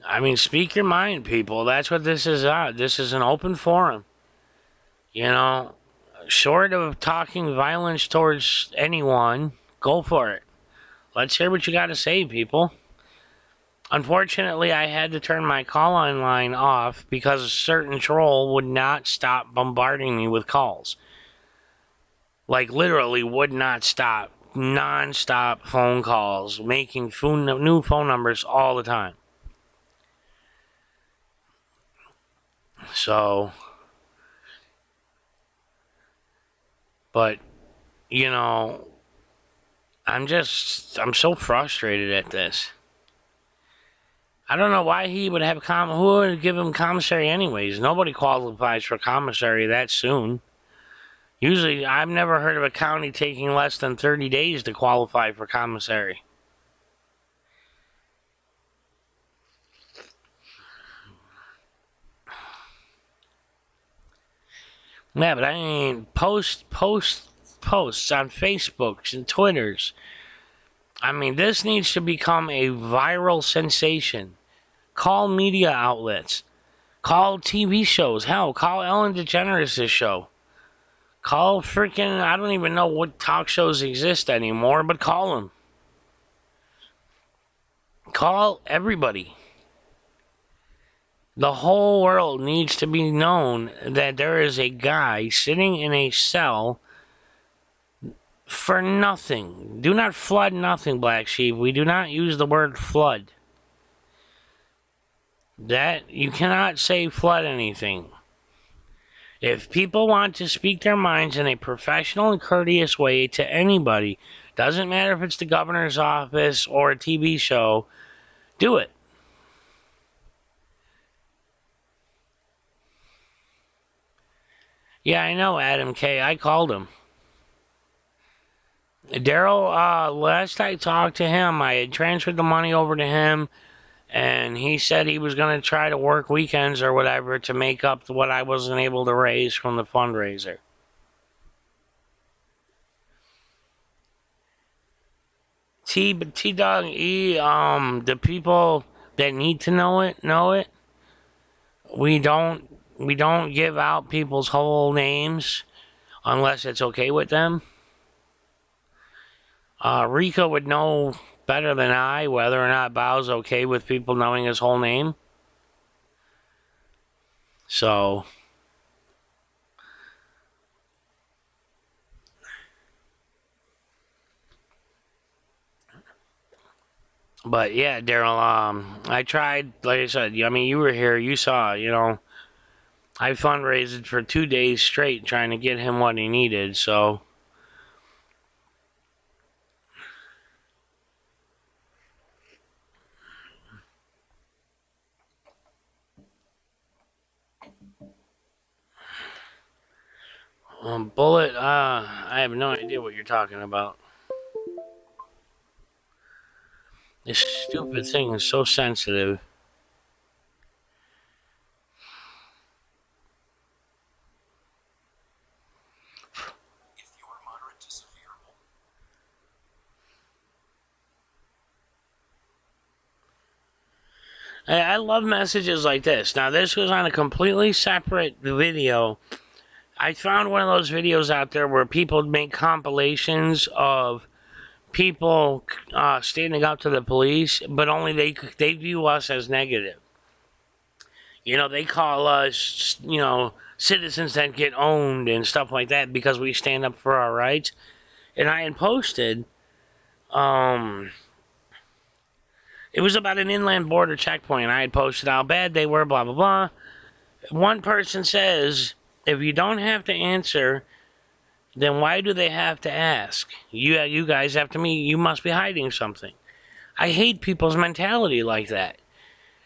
I mean, speak your mind, people. That's what this is at. This is an open forum. You know, short of talking violence towards anyone, go for it. Let's hear what you got to say, people. Unfortunately, I had to turn my call-in line off because a certain troll would not stop bombarding me with calls. Like, literally would not stop. Non-stop phone calls, making new phone numbers all the time. So, but, you know, I'm so frustrated at this. I don't know why he would have who would give him commissary anyways? Nobody qualifies for commissary that soon. Usually, I've never heard of a county taking less than 30 days to qualify for commissary. Yeah, but I mean, posts on Facebooks and Twitters. I mean, this needs to become a viral sensation. Call media outlets. Call TV shows. Hell, call Ellen DeGeneres' show. Call freaking, I don't even know what talk shows exist anymore, but call them. Call everybody. The whole world needs to be known that there is a guy sitting in a cell for nothing. Do not flood nothing, Black Sheep. We do not use the word flood. That, you cannot say flood anything. If people want to speak their minds in a professional and courteous way to anybody, doesn't matter if it's the governor's office or a TV show, do it. Yeah, I know, Adam K. I called him. Daryl, last I talked to him, I had transferred the money over to him, and he said he was going to try to work weekends or whatever to make up what I wasn't able to raise from the fundraiser. T-Dog E, the people that need to know it, know it. We don't give out people's whole names unless it's okay with them. Rico would know better than I whether or not Bao's okay with people knowing his whole name. So, but yeah, Daryl, I tried, like I said, I mean, you were here, you saw, you know, I fundraised for 2 days straight trying to get him what he needed, so. Bullet, I have no idea what you're talking about. This stupid thing is so sensitive. I love messages like this. Now, this was on a completely separate video. I found one of those videos out there where people make compilations of people standing up to the police, but only they view us as negative. You know, they call us, you know, citizens that get owned and stuff like that because we stand up for our rights. And I had posted, it was about an inland border checkpoint. I had posted how bad they were, blah, blah, blah. One person says, if you don't have to answer, then why do they have to ask? You guys have to meet. You must be hiding something. I hate people's mentality like that.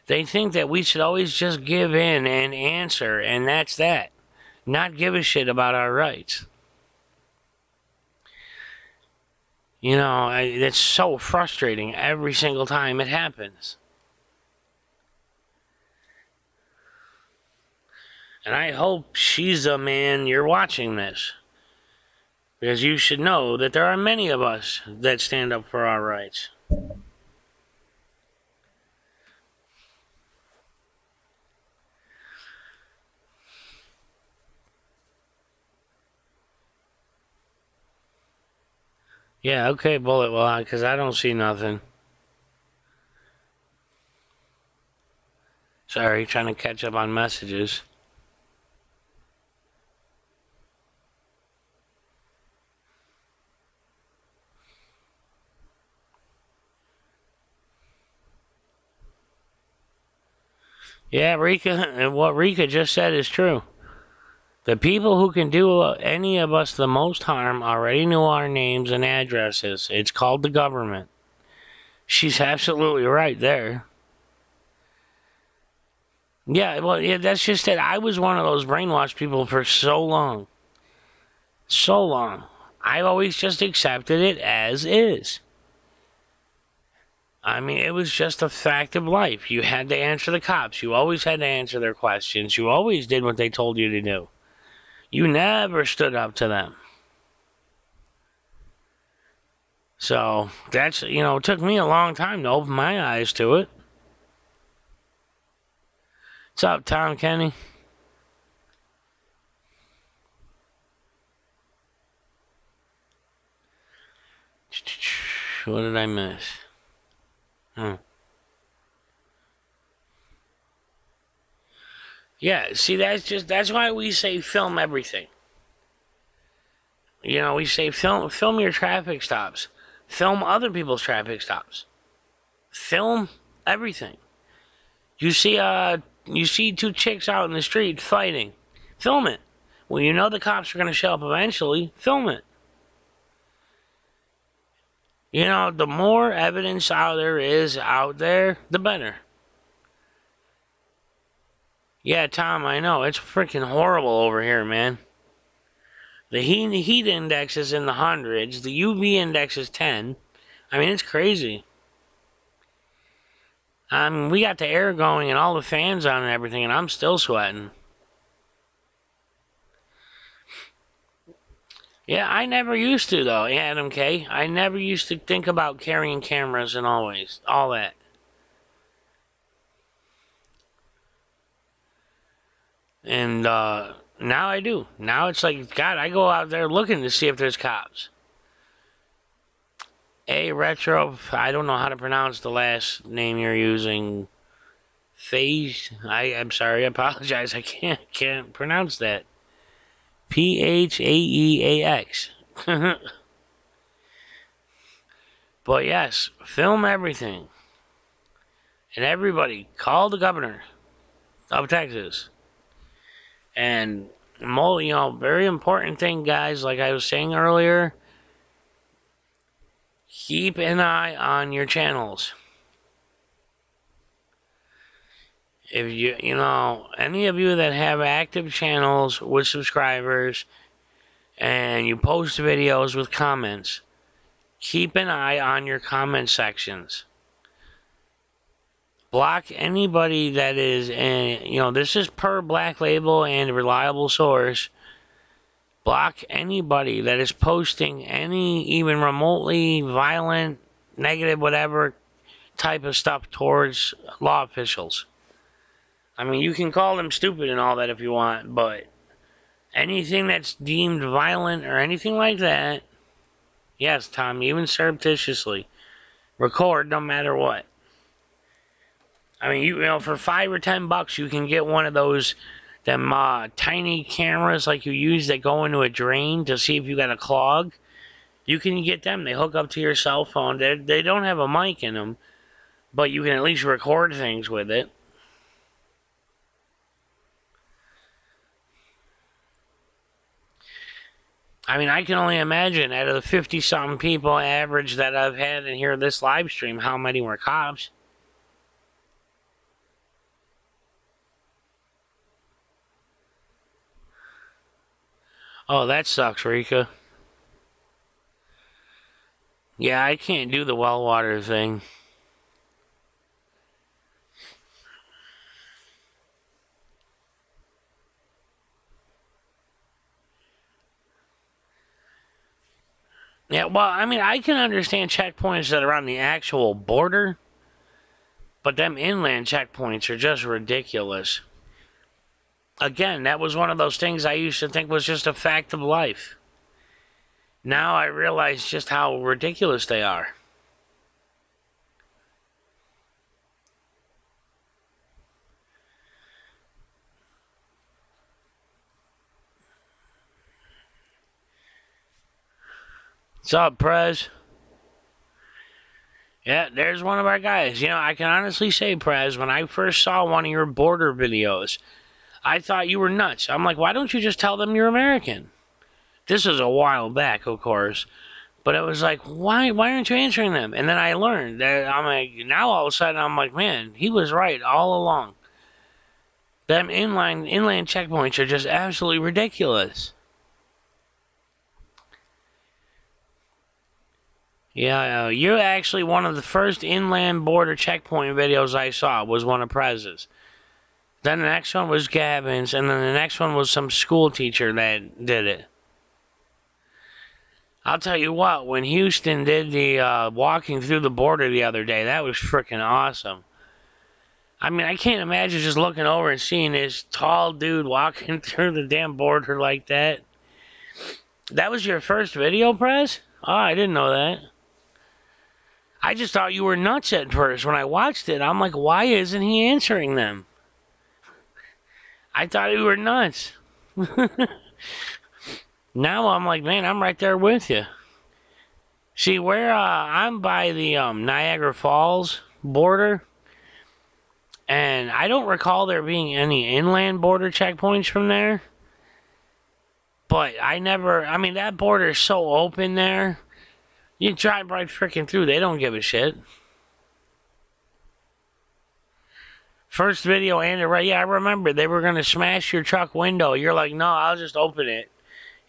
They think that we should always just give in and answer, and that's that. Not give a shit about our rights. You know, it's so frustrating every single time it happens. And I hope she's a man, you're watching this. Because you should know that there are many of us that stand up for our rights. Yeah, okay, Bullet, well, because I don't see nothing. Sorry, trying to catch up on messages. Yeah, Rika, and what Rika just said is true. The people who can do any of us the most harm already knew our names and addresses. It's called the government. She's absolutely right there. Yeah, well, yeah, that's just it. I was one of those brainwashed people for so long. So long. I always just accepted it as is. I mean, it was just a fact of life. You had to answer the cops. You always had to answer their questions. You always did what they told you to do. You never stood up to them. So that's, it took me a long time to open my eyes to it. What's up, Tom Kenny? What did I miss? Yeah, see, that's why we say film everything. We say film your traffic stops. Film other people's traffic stops. Film everything. You see two chicks out in the street fighting. Film it. Well, you know the cops are going to show up eventually. Film it. The more evidence out there, the better. Yeah, Tom, I know. It's freaking horrible over here, man. The heat index is in the hundreds. The UV index is 10. I mean, it's crazy. We got the air going and all the fans on and everything, and I'm still sweating. Yeah, I never used to, though, Adam K. I never used to think about carrying cameras and all that. And now I do. Now it's like, God, I go out there looking to see if there's cops. Retro, I don't know how to pronounce the last name you're using. Phage, I'm sorry, I apologize. I can't pronounce that. Phaeax. But yes, film everything. And everybody, call the governor of Texas. And, very important thing, guys, like I was saying earlier, keep an eye on your channels. If any of you that have active channels with subscribers and you post videos with comments, keep an eye on your comment sections. Block anybody that is, this is per Black Label and reliable source. Block anybody that is posting any even remotely violent, negative, whatever type of stuff towards law officials. I mean, you can call them stupid and all that if you want, but anything that's deemed violent or anything like that, yes, Tom, even surreptitiously, record no matter what. I mean, for $5 or $10, you can get one of those them tiny cameras like you use that go into a drain to see if you got a clog. You can get them. They hook up to your cell phone. They don't have a mic in them, but you can at least record things with it. I mean, I can only imagine out of the 50-something people average that I've had in here this live stream, how many were cops. Oh, that sucks, Rika. Yeah, I can't do the well water thing. Yeah, well, I mean, I can understand checkpoints that are on the actual border, but them inland checkpoints are just ridiculous. Again, that was one of those things I used to think was just a fact of life. Now I realize just how ridiculous they are. What's up, Prez? Yeah, there's one of our guys. You know, I can honestly say, Prez, when I first saw one of your border videos, I thought you were nuts. I'm like, why don't you just tell them you're American? This was a while back, of course. But it was like, why aren't you answering them? And then I learned that I'm like, now all of a sudden I'm like, man, he was right all along. Them inland checkpoints are just absolutely ridiculous. Yeah, you're actually one of the first inland border checkpoint videos I saw was one of Prez's. Then the next one was Gavin's, and then the next one was some school teacher that did it. I'll tell you what, when Houston did the walking through the border the other day, that was freaking awesome. I mean, I can't imagine just looking over and seeing this tall dude walking through the damn border like that. That was your first video, Press? Oh, I didn't know that. I just thought you were nuts at first. When I watched it, I'm like, why isn't he answering them? I thought you were nuts. Now I'm like, man, I'm right there with you. See, where I'm by the Niagara Falls border, and I don't recall there being any inland border checkpoints from there. But I mean, that border is so open there. You drive right freaking through. They don't give a shit. First video ended right. Yeah, I remember they were going to smash your truck window. You're like, no, I'll just open it.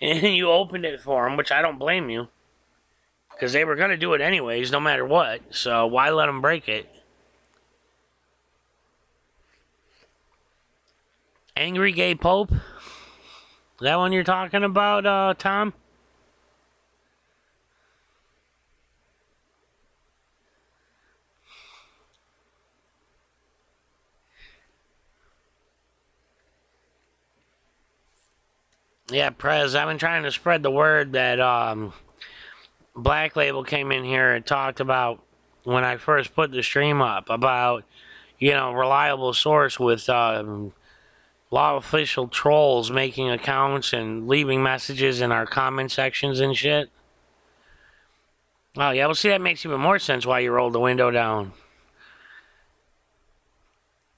And you opened it for them, which I don't blame you. Because they were going to do it anyways, no matter what. So why let them break it? Angry Gay Pope? Is that one you're talking about, Tom? Yeah, Prez, I've been trying to spread the word that Black Label came in here and talked about when I first put the stream up about, reliable source with law official trolls making accounts and leaving messages in our comment sections and shit. Oh, yeah, well, see, that makes even more sense why you rolled the window down.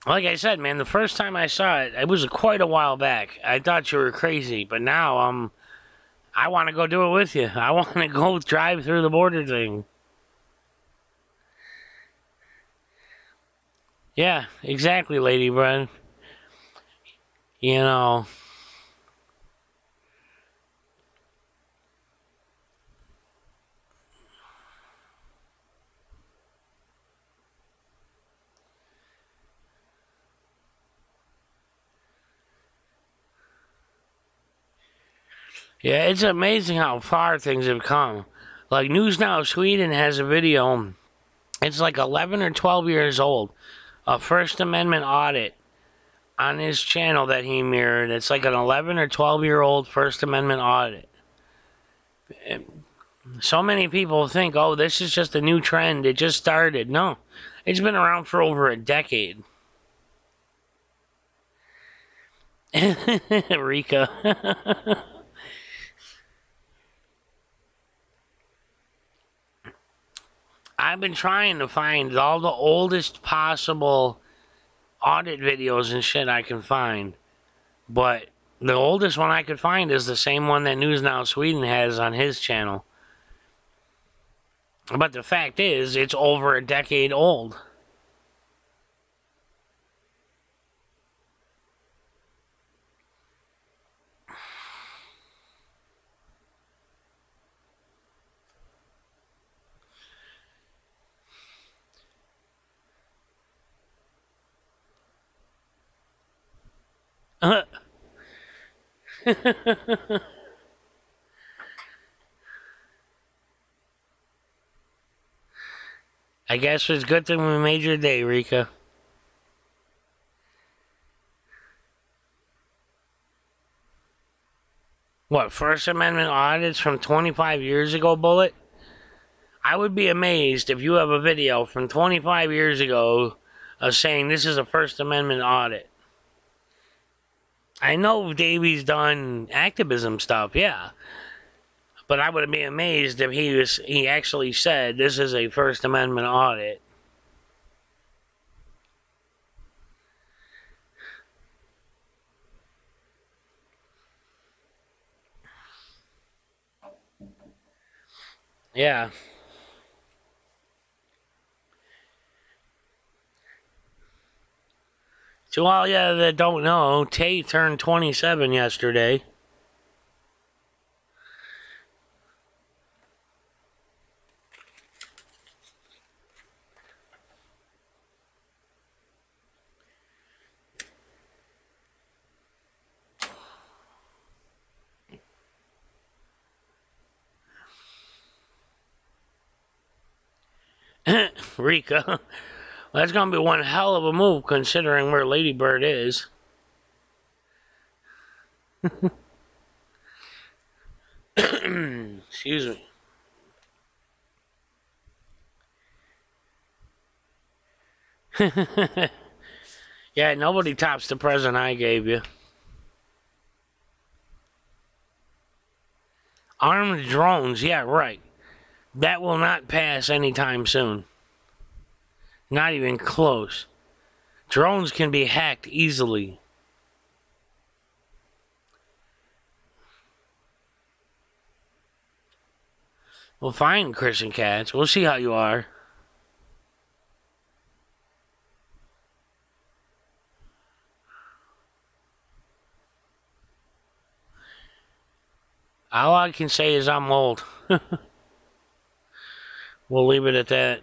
Like I said, man, the first time I saw it, it was quite a while back. I thought you were crazy, but now I want to go do it with you. I want to go drive through the border thing. Yeah, exactly, Lady Brun. You know, yeah, it's amazing how far things have come. Like News Now Sweden has a video. It's like 11 or 12 years old. A First Amendment audit on his channel that he mirrored. It's like an 11 or 12-year-old First Amendment audit. So many people think, oh, this is just a new trend. It just started. No, it's been around for over a decade. Rika. I've been trying to find all the oldest possible audit videos and shit I can find. But the oldest one I could find is the same one that News Now Sweden has on his channel. But the fact is, it's over a decade old. I guess it's a good thing we made your day, Rika. What, First Amendment audits from 25 years ago, Bullet? I would be amazed if you have a video from 25 years ago of saying this is a First Amendment audit. I know Davey's done activism stuff, yeah. But I would be amazed if he actually said this is a First Amendment audit. Yeah. To all you that don't know, Tay turned 27 yesterday. Rika, well, that's gonna be one hell of a move considering where Lady Bird is. Excuse me. Yeah, nobody tops the present I gave you. Armed drones, yeah, right. That will not pass anytime soon. Not even close. Drones can be hacked easily. Well, fine, Christian Cats. We'll see how you are. All I can say is I'm old. We'll leave it at that.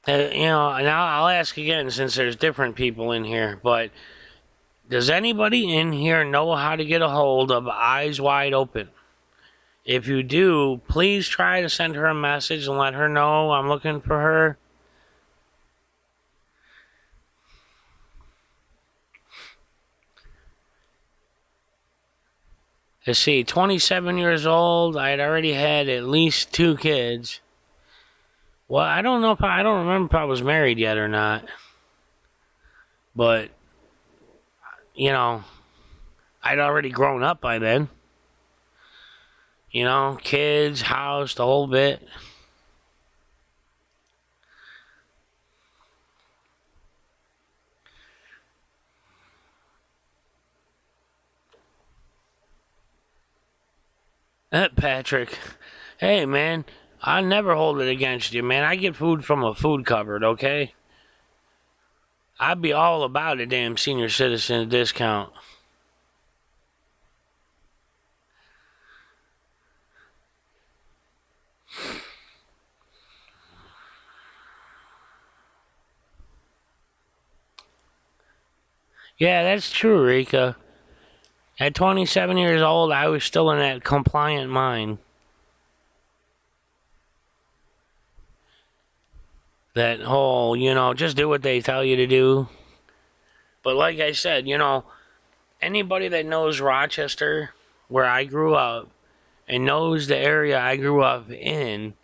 Now I'll ask again since there's different people in here, but does anybody in here know how to get a hold of Eyes Wide Open? If you do, please try to send her a message and let her know I'm looking for her. Let's see, 27 years old. I'd already had at least 2 kids. Well, I don't know if I don't remember if I was married yet or not. But, you know, I'd already grown up by then. Kids, house, the whole bit. Patrick, hey man, I never hold it against you, man. I get food from a food cupboard, okay? I'd be all about a damn senior citizen discount. Yeah, that's true, Rika. At 27 years old, I was still in that compliant mind. That whole, just do what they tell you to do. But like I said, anybody that knows Rochester, where I grew up, and knows the area I grew up in,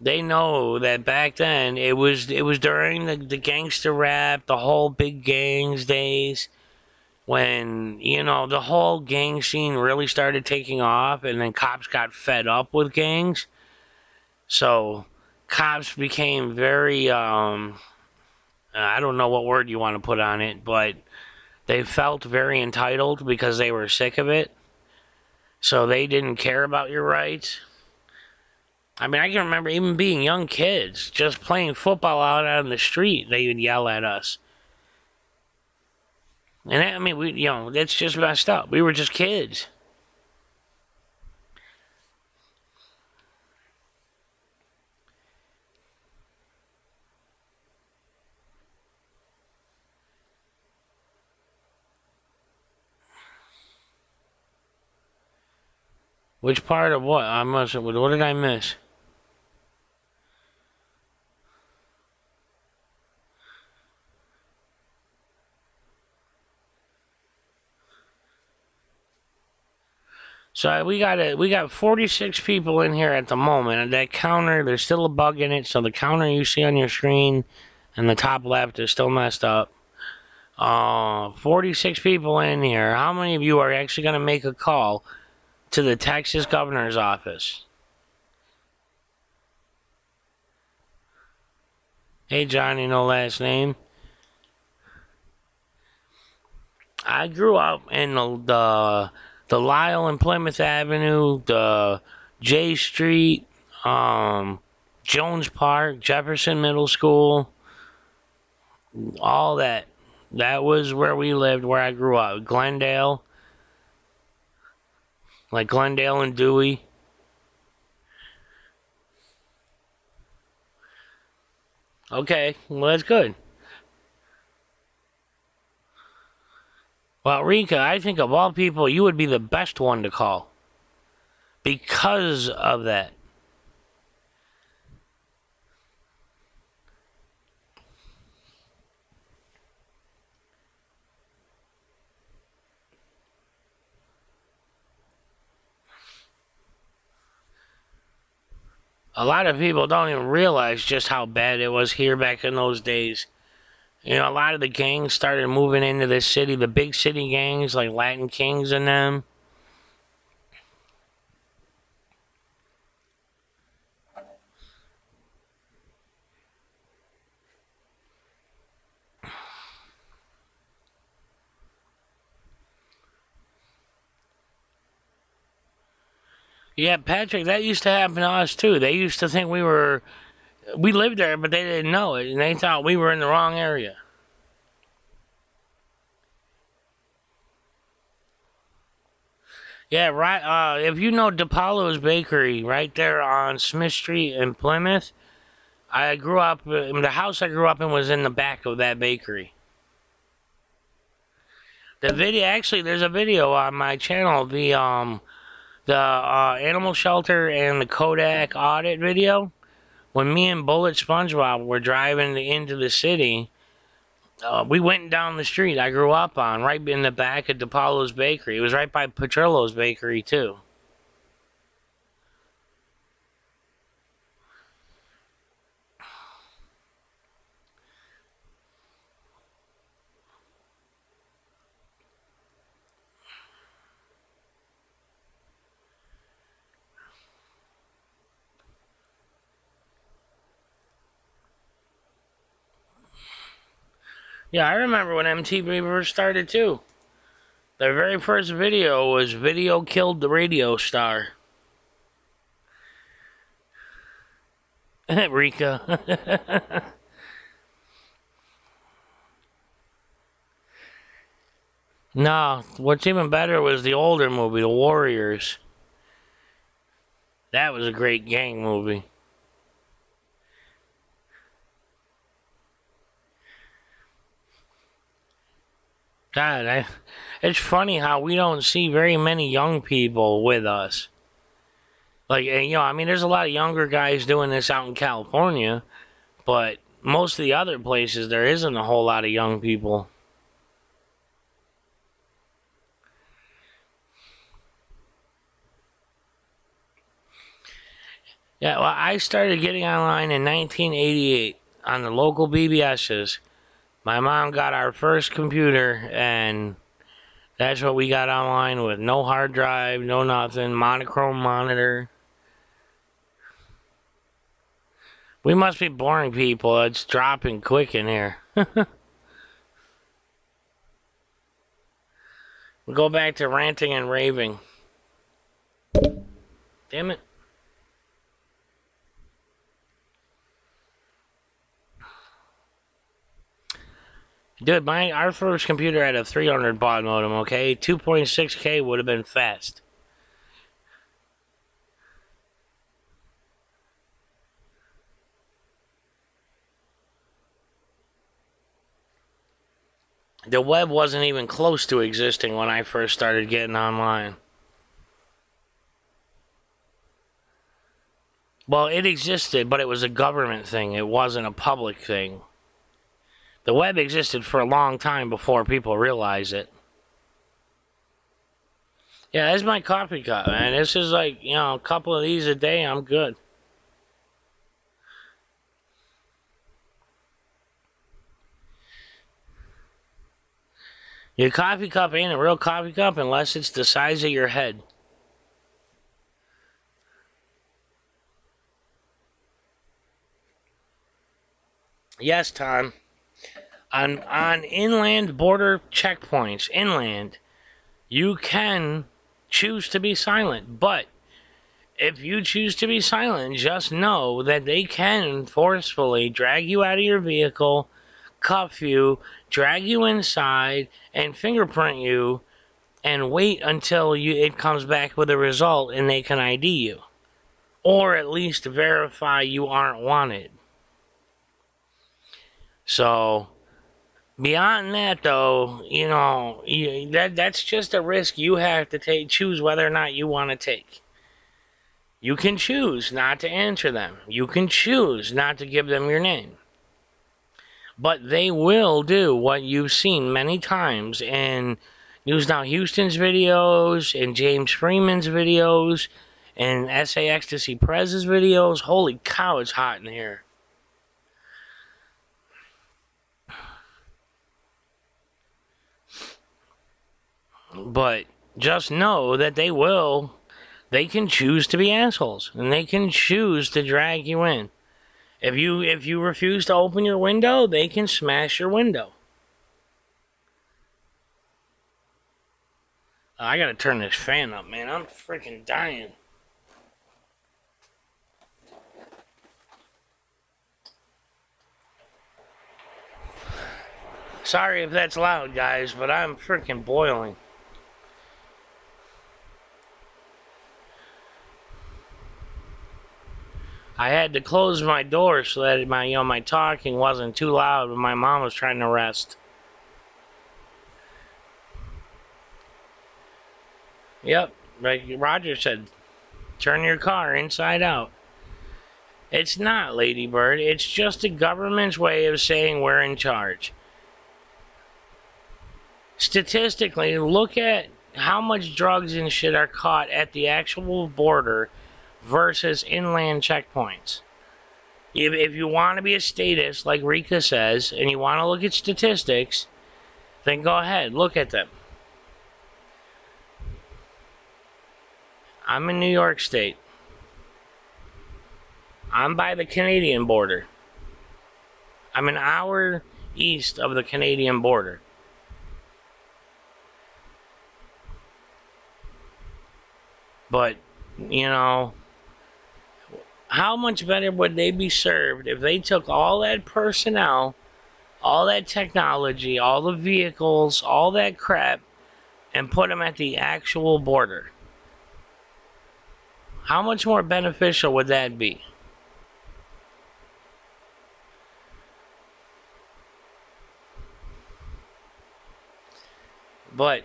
they know that back then it was during the gangster rap, the whole big gangs days, when the whole gang scene really started taking off, and then cops got fed up with gangs, so cops became very I don't know what word you want to put on it, but they felt very entitled because they were sick of it, so they didn't care about your rights. I mean, I can remember even being young kids, just playing football out on the street. They would yell at us, and I mean, that's just messed up. We were just kids. Which part of what? What did I miss? So we got 46 people in here at the moment. And that counter, there's still a bug in it. So the counter you see on your screen and the top left is still messed up. 46 people in here. How many of you are actually going to make a call to the Texas governor's office? Hey, Johnny, no last name. I grew up in the Lyle and Plymouth Avenue, the J Street, Jones Park, Jefferson Middle School, all that. That was where we lived, where I grew up. Glendale, like Glendale and Dewey. Okay, well, that's good. Well, Rika, I think of all people, you would be the best one to call because of that. A lot of people don't even realize just how bad it was here back in those days. You know, a lot of the gangs started moving into this city, the big city gangs like Latin Kings and them. Yeah, Patrick, that used to happen to us too. They used to think we lived there, but they didn't know it, and they thought we were in the wrong area. Yeah, right. If you know DePaulo's Bakery, right there on Smith Street in Plymouth, I grew up. The house I grew up in was in the back of that bakery. The video, actually, there's a video on my channel. The animal shelter and the Kodak audit video. When me and Bullet SpongeBob were driving into the city, we went down the street I grew up on, right in the back of DePaulo's Bakery. It was right by Petrillo's Bakery, too. Yeah, I remember when MTV first started, too. Their very first video was Video Killed the Radio Star. Rika. No, what's even better was the older movie, The Warriors. That was a great gang movie. God, it's funny how we don't see very many young people with us. Like, I mean, there's a lot of younger guys doing this out in California, but most of the other places, there isn't a whole lot of young people. Yeah, well, I started getting online in 1988 on the local BBSs. My mom got our first computer, and that's what we got online with. No hard drive, no nothing, monochrome monitor. We must be boring people. It's dropping quick in here. We go back to ranting and raving. Damn it. Dude, our first computer had a 300 baud modem, okay? 2.6K would have been fast. The web wasn't even close to existing when I first started getting online. Well, it existed, but it was a government thing. It wasn't a public thing. The web existed for a long time before people realized it. Yeah, that's my coffee cup, man. This is like, a couple of these a day, I'm good. Your coffee cup ain't a real coffee cup unless it's the size of your head. Yes, Tom. On inland border checkpoints, inland, you can choose to be silent, but if you choose to be silent, just know that they can forcefully drag you out of your vehicle, cuff you, drag you inside, and fingerprint you, and wait until it comes back with a result and they can ID you. Or at least verify you aren't wanted. So, beyond that, though, that's just a risk you have to choose whether or not you want to take. You can choose not to answer them. You can choose not to give them your name. But they will do what you've seen many times in News Now Houston's videos, in James Freeman's videos, and SA Ecstasy Prez's videos. Holy cow, it's hot in here. But just know that they can choose to be assholes, and they can choose to drag you in. If you refuse to open your window, they can smash your window. I gotta turn this fan up, man. I'm freaking dying. Sorry if that's loud, guys, but I'm freaking boiling. I had to close my door so that my talking wasn't too loud when my mom was trying to rest. Yep, like Roger said, turn your car inside out. It's not, Lady Bird. It's just the government's way of saying we're in charge. Statistically, look at how much drugs and shit are caught at the actual border versus inland checkpoints. If you want to be a statist, like Rika says, and you want to look at statistics, then go ahead, look at them. I'm in New York State. I'm by the Canadian border. I'm an hour east of the Canadian border. But, how much better would they be served if they took all that personnel, all that technology, all the vehicles, all that crap, and put them at the actual border? How much more beneficial would that be? But,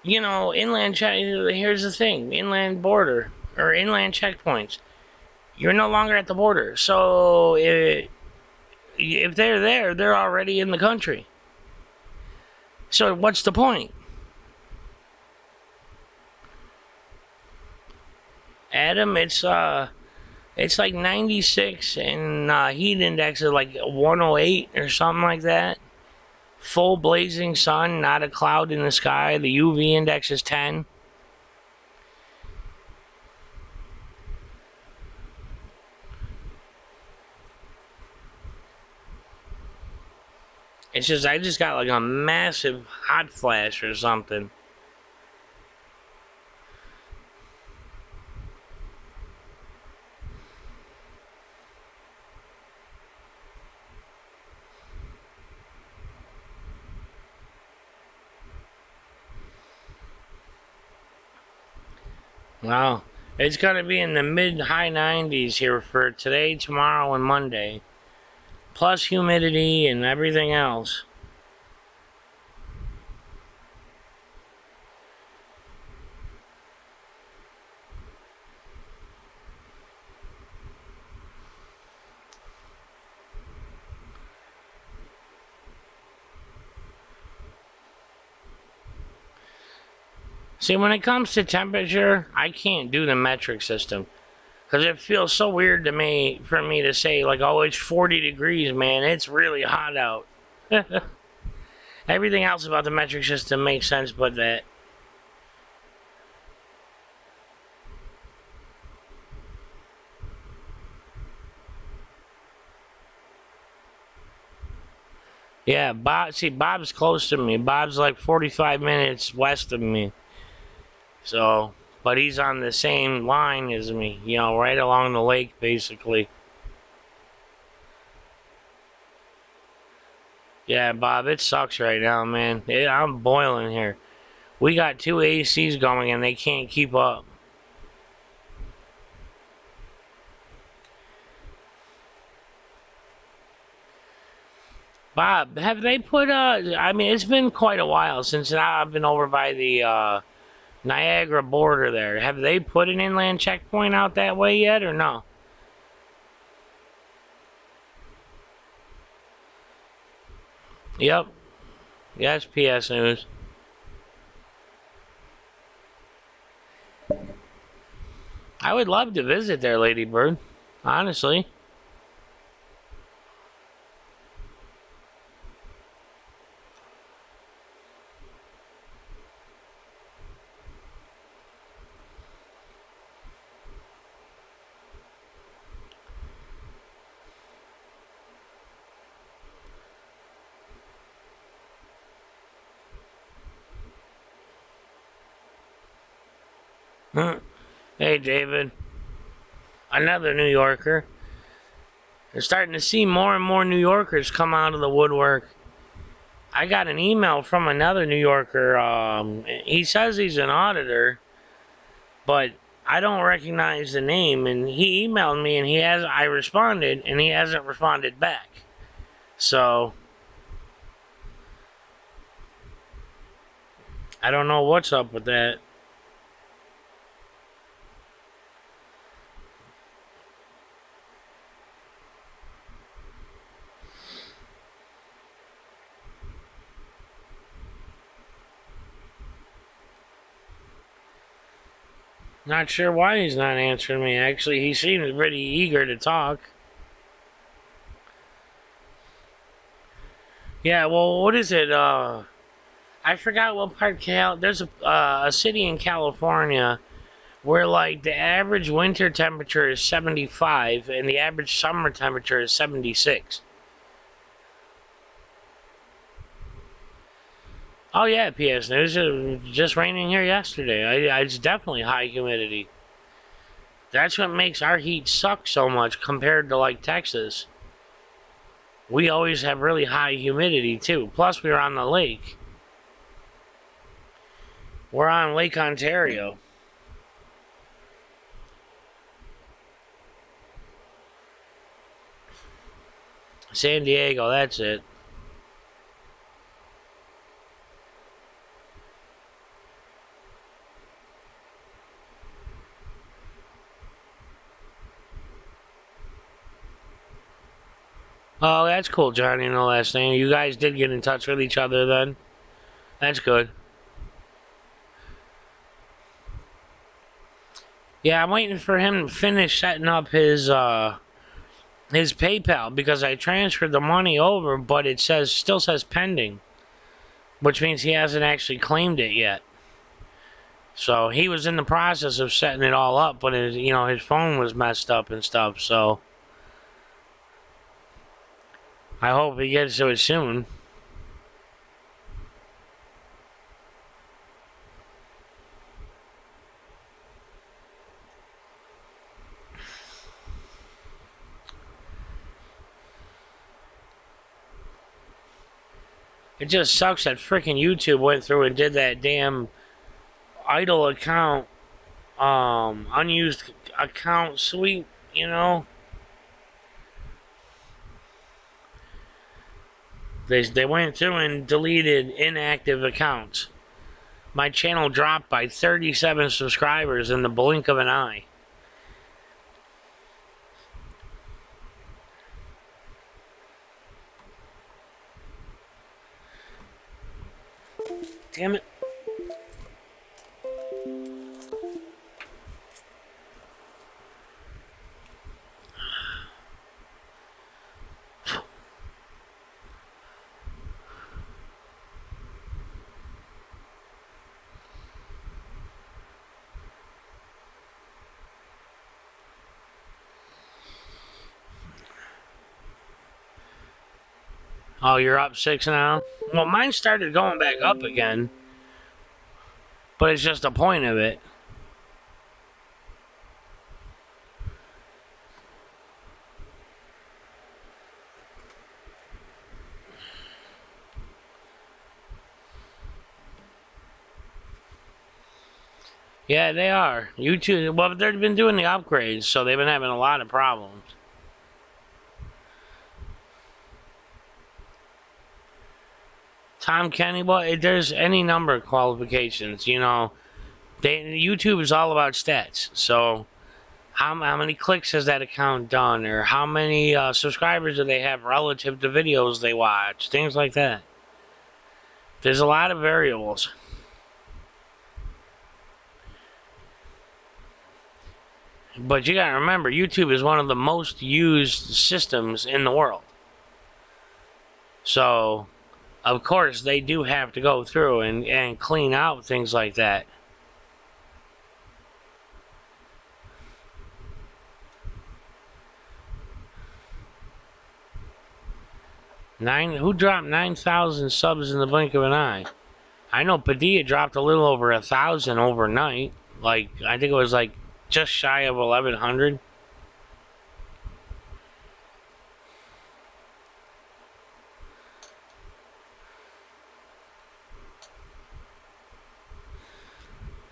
here's the thing, inland border, or inland checkpoints, you're no longer at the border. So, if they're there, they're already in the country. So, what's the point? Adam, it's like 96, and heat index is like 108 or something like that. Full blazing sun, not a cloud in the sky. The UV index is 10. It's just, I just got like a massive hot flash or something. Wow. It's going to be in the mid-high 90s here for today, tomorrow, and Monday. Plus humidity and everything else. See, when it comes to temperature, I can't do the metric system. Because it feels so weird to me, for me to say, like, oh, it's 40 degrees, man. It's really hot out. Everything else about the metric system makes sense, but that. Yeah, Bob. See, Bob's close to me. Bob's like 45 minutes west of me. So, but he's on the same line as me. You know, right along the lake, basically. Yeah, Bob, it sucks right now, man. I'm boiling here. We got 2 ACs going and they can't keep up. Bob, have they put I mean, it's been quite a while since I've been over by the Niagara border there. Have they put an inland checkpoint out that way yet or no? Yep. Yes, PS News. I would love to visit there, Lady Bird. Honestly. Hey, David. Another New Yorker. They're starting to see more and more New Yorkers come out of the woodwork. I got an email from another New Yorker. He says he's an auditor, but I don't recognize the name. And he emailed me, and I responded, and he hasn't responded back. So I don't know what's up with that. Not sure why he's not answering me. Actually, he seems pretty eager to talk. Yeah, well, what is it? I forgot what part. There's a city in California where like the average winter temperature is 75 and the average summer temperature is 76. Oh yeah, PS News. It was just raining here yesterday. It's definitely high humidity. That's what makes our heat suck so much compared to like Texas. We always have really high humidity too. Plus we're on the lake. We're on Lake Ontario. San Diego, that's it. Oh, that's cool, Johnny, no last name. You guys did get in touch with each other then. That's good. Yeah, I'm waiting for him to finish setting up his PayPal because I transferred the money over, but it still says pending, which means he hasn't actually claimed it yet. So he was in the process of setting it all up, but his phone was messed up and stuff. So I hope he gets to it soon. It just sucks that freaking YouTube went through and did that damn idle account, unused account sweep. You know, they went through and deleted inactive accounts. My channel dropped by 37 subscribers in the blink of an eye. Damn it. Oh, you're up 6 now? Well, mine started going back up again, but it's just the point of it. Yeah, they are. YouTube, well, they've been doing the upgrades, so they've been having a lot of problems. Tom Kenny, well, there's any number of qualifications, you know. YouTube is all about stats, so how many clicks has that account done, or how many subscribers do they have relative to videos they watch, things like that. There's a lot of variables. But you gotta remember, YouTube is one of the most used systems in the world. So, of course, they do have to go through and clean out things like that. Who dropped 9,000 subs in the blink of an eye? I know Padilla dropped a little over 1,000 overnight. Like, I think it was like just shy of 1,100.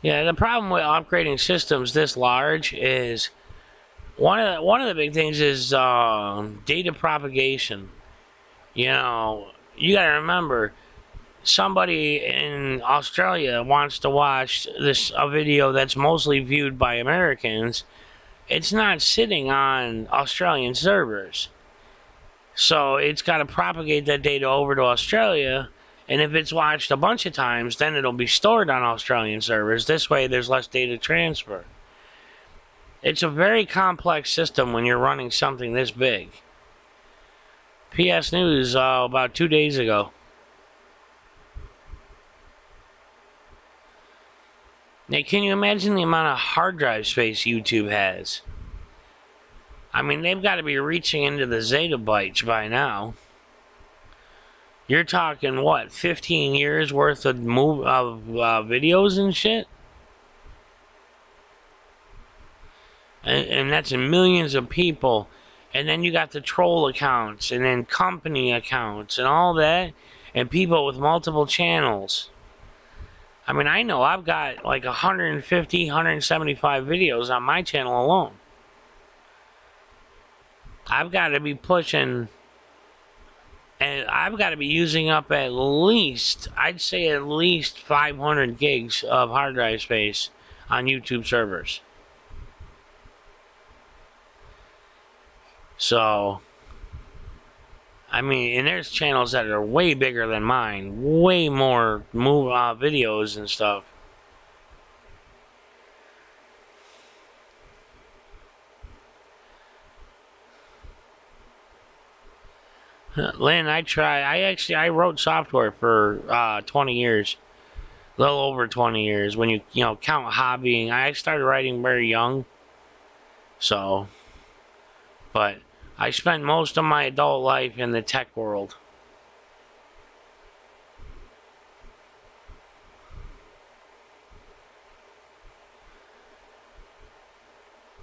Yeah, the problem with upgrading systems this large is one of the big things is data propagation. You know, you got to remember, somebody in Australia wants to watch a video that's mostly viewed by Americans. It's not sitting on Australian servers. So it's got to propagate that data over to Australia, and if it's watched a bunch of times, then it'll be stored on Australian servers. This way, there's less data transfer. It's a very complex system when you're running something this big. PS News about 2 days ago. Now, can you imagine the amount of hard drive space YouTube has? I mean, they've got to be reaching into the zettabytes by now. You're talking, what, 15 years worth of videos and shit? And that's in millions of people. And then you got the troll accounts, and then company accounts, and all that, and people with multiple channels. I mean, I know I've got like 150, 175 videos on my channel alone. I've got to be pushing, and I've got to be using up at least, I'd say at least 500 gigs of hard drive space on YouTube servers. So, I mean, and there's channels that are way bigger than mine, way more videos and stuff. Lynn, I wrote software for 20 years, a little over 20 years. When you count hobbying, I started writing very young. So, but I spent most of my adult life in the tech world.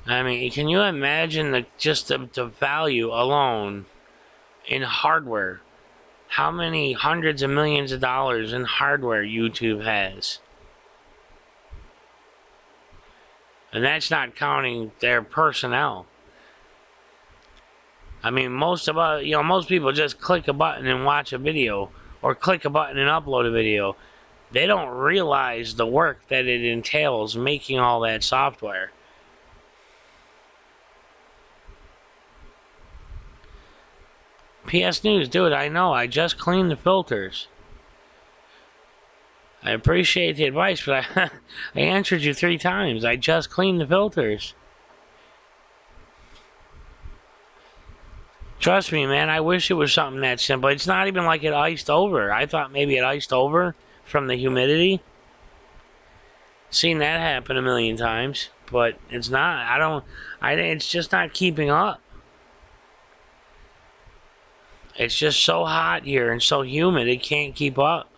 I mean, can you imagine just the value alone in hardware? How many hundreds of millions of dollars in hardware YouTube has? And that's not counting their personnel. I mean, most people just click a button and watch a video, or click a button and upload a video. They don't realize the work that it entails making all that software. PS News, dude, I know, I just cleaned the filters. I appreciate the advice, but I answered you 3 times. I just cleaned the filters. Trust me, man, I wish it was something that simple. It's not even like it iced over. I thought maybe it iced over from the humidity. Seen that happen a million times, but it's not. It's just not keeping up. It's just so hot here and so humid, it can't keep up.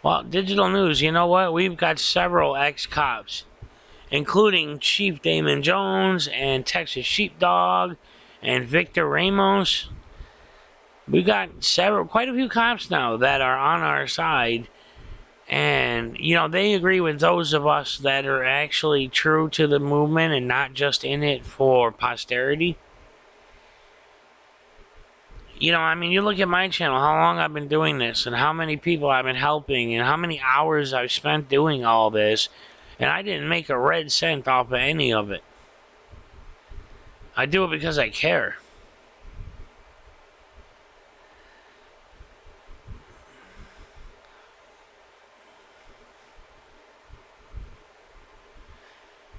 Well, digital news, you know what? We've got several ex-cops, including Chief Damon Jones and Texas Sheepdog and Victor Ramos. We got quite a few cops now that are on our side. And, you know, they agree with those of us that are actually true to the movement and not just in it for posterity. You know, I mean, you look at my channel, how long I've been doing this and how many people I've been helping and how many hours I've spent doing all this. And I didn't make a red cent off of any of it. I do it because I care.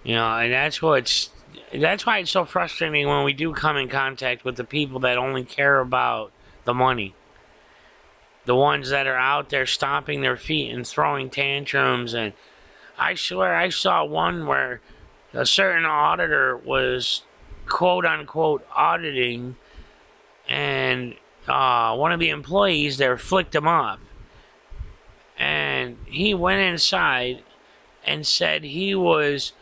You know, and that's why it's so frustrating when we do come in contact with the people that only care about the money. The ones that are out there stomping their feet and throwing tantrums. And I swear I saw one where a certain auditor was quote unquote auditing, and one of the employees there flicked him off. And he went inside and said he was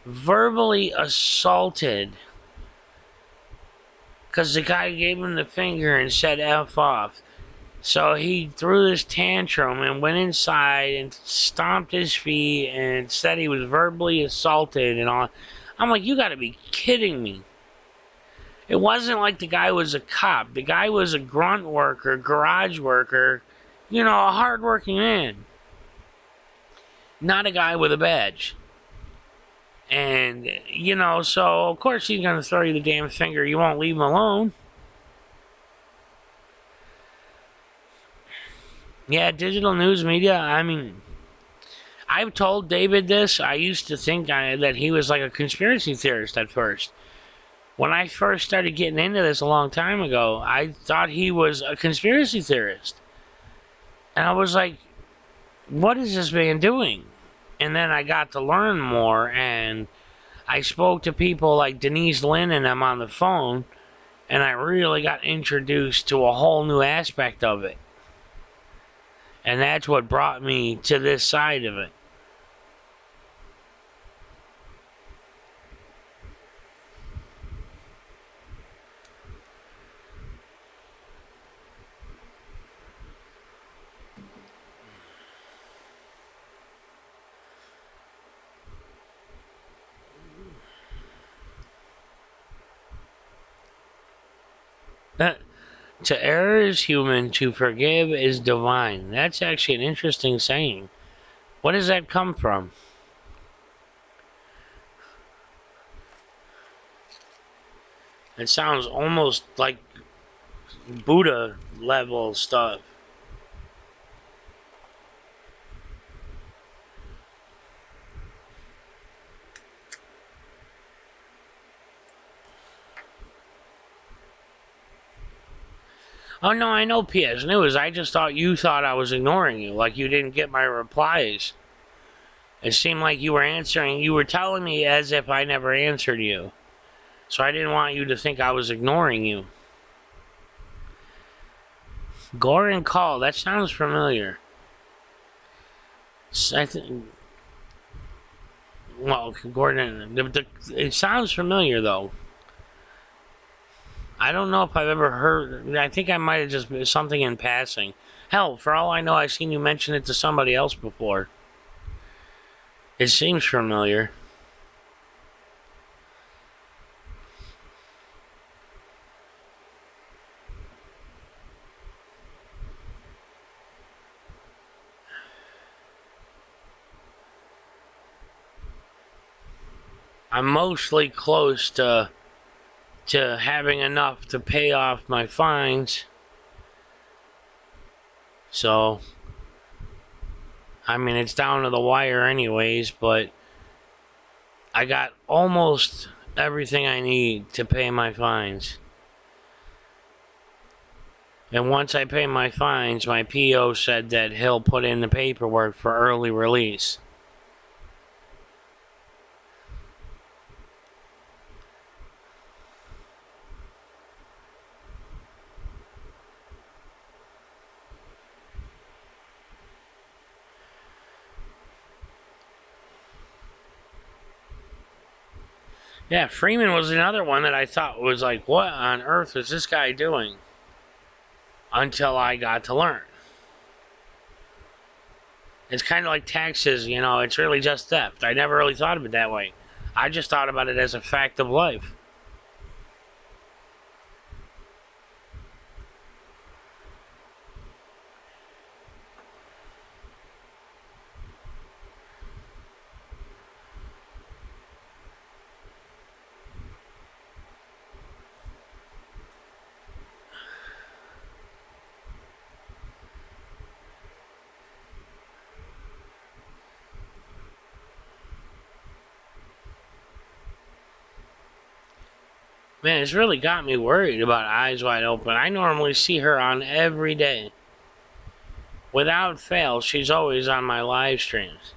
verbally assaulted because the guy gave him the finger and said F off. So he threw this tantrum and went inside and stomped his feet and said he was verbally assaulted and all. I'm like, you gotta be kidding me. It wasn't like the guy was a cop. The guy was a grunt worker, garage worker, you know, a hard-working man. Not a guy with a badge. And, you know, so of course he's gonna throw you the damn finger. You won't leave him alone. Yeah, digital news media, I mean, I've told David this. I used to think that he was like a conspiracy theorist at first. When I first started getting into this a long time ago, I thought he was a conspiracy theorist. And I was like, what is this man doing? And then I got to learn more, and I spoke to people like Denise Lynn and them on the phone, and I really got introduced to a whole new aspect of it. And that's what brought me to this side of it. To err is human, to forgive is divine. That's actually an interesting saying. What does that come from? It sounds almost like Buddha level stuff. Oh no, I know PS News. I just thought you thought I was ignoring you, like you didn't get my replies. It seemed like you were answering, you were telling me as if I never answered you. So I didn't want you to think I was ignoring you. Goran Call, that sounds familiar. I think, well, Gordon, it sounds familiar though. I don't know if I've ever heard. I think I might have just been something in passing. Hell, for all I know, I've seen you mention it to somebody else before. It seems familiar. I'm mostly close to having enough to pay off my fines. So, I mean, it's down to the wire anyways, but I got almost everything I need to pay my fines. And once I pay my fines, my PO said that he'll put in the paperwork for early release. Yeah, Freeman was another one that I thought was like, what on earth is this guy doing? Until I got to learn. It's kind of like taxes, you know, it's really just theft. I never really thought of it that way. I just thought about it as a fact of life. Man, it's really got me worried about Eyes Wide Open. I normally see her on every day. Without fail, she's always on my live streams.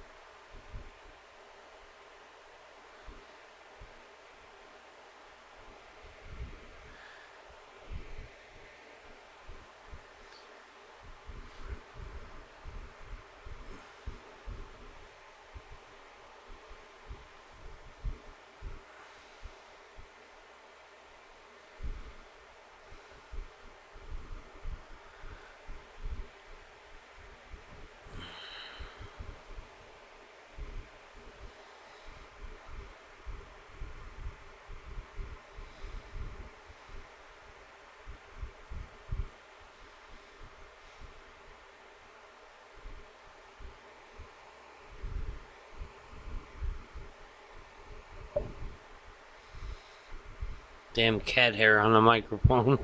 Damn cat hair on the microphone.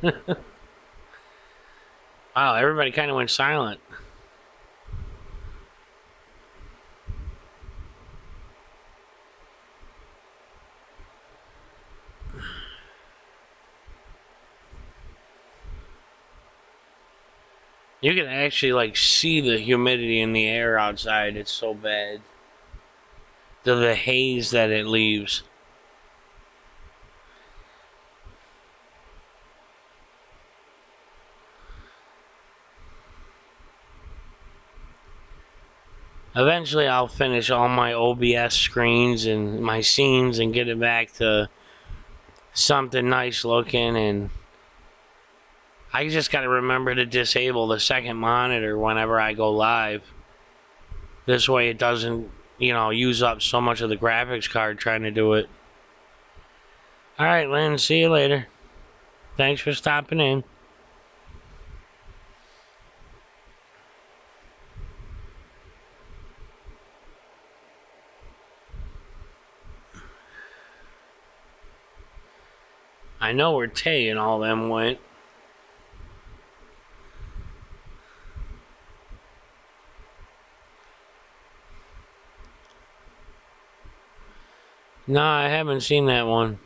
Wow, everybody kind of went silent. You can actually like see the humidity in the air outside. It's so bad. The haze that it leaves. Eventually, I'll finish all my OBS screens and my scenes and get it back to something nice looking. And I just got to remember to disable the second monitor whenever I go live. This way it doesn't, you know, use up so much of the graphics card trying to do it. Alright, Lynn, see you later. Thanks for stopping in. I know where Tay and all them went. No, I haven't seen that one.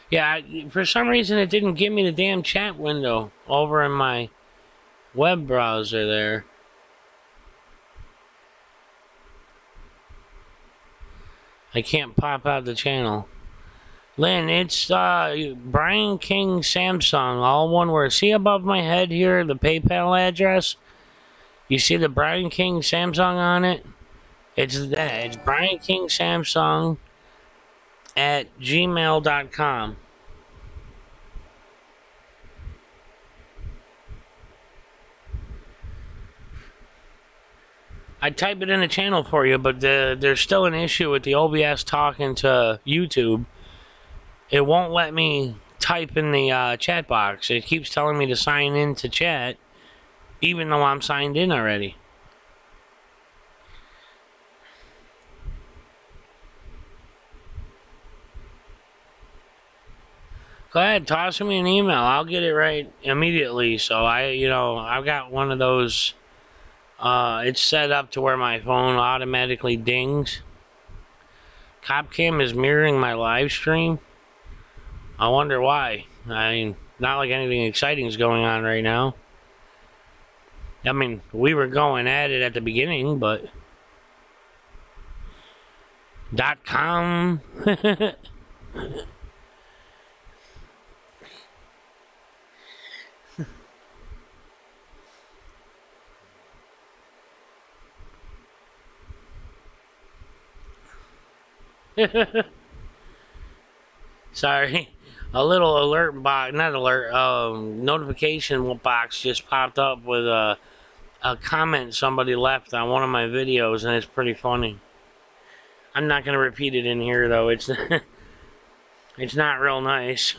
Yeah, for some reason it didn't give me the damn chat window over in my web browser there. I can't pop out the channel. Lynn, it's Brian King Samsung, all one word. See above my head here, the PayPal address? You see the Brian King Samsung on it? It's that. It's Brian King Samsung at gmail.com. I type it in the channel for you, but there's still an issue with the OBS talking to YouTube. It won't let me type in the chat box. It keeps telling me to sign in to chat, even though I'm signed in already. Go ahead, toss me an email. I'll get it right immediately. So I've got one of those. It's set up to where my phone automatically dings. Copcam is mirroring my live stream. I wonder why. I mean, not like anything exciting is going on right now. I mean, we were going at it at the beginning, but .com. Sorry. A little alert box, not alert, notification box just popped up with a comment somebody left on one of my videos, and it's pretty funny. I'm not gonna repeat it in here though. It's it's not real nice.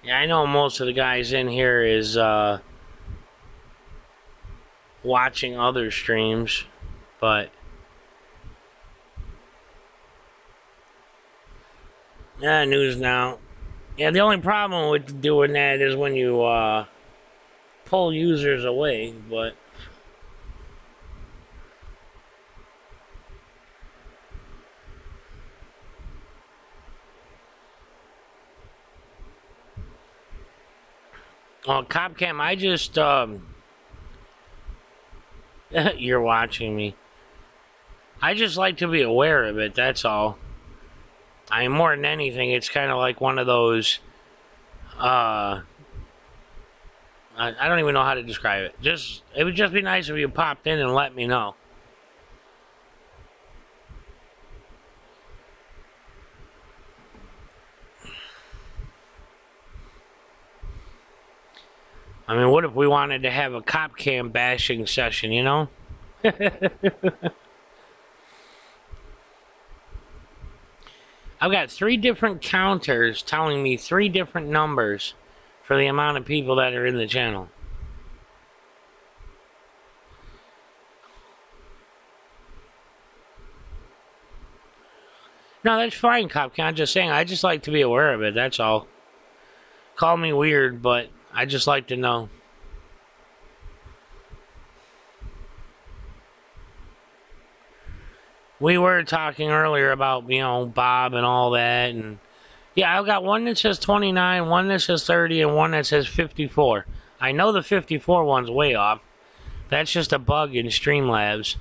Yeah, I know most of the guys in here is watching other streams, but yeah, news now. Yeah, the only problem with doing that is when you pull users away, but on Copcam, I just you're watching me. I just like to be aware of it. That's all. I mean, more than anything, it's kind of like one of those. I don't even know how to describe it. Just it would just be nice if you popped in and let me know. I mean, what if we wanted to have a cop cam bashing session, you know? I've got 3 different counters telling me 3 different numbers for the amount of people that are in the channel. No, that's fine, cop cam. I'm just saying, I just like to be aware of it, that's all. Call me weird, but I just like to know. We were talking earlier about, you know, Bob and all that, and yeah, I've got one that says 29, one that says 30, and one that says 54. I know the 54 one's way off. That's just a bug in Streamlabs.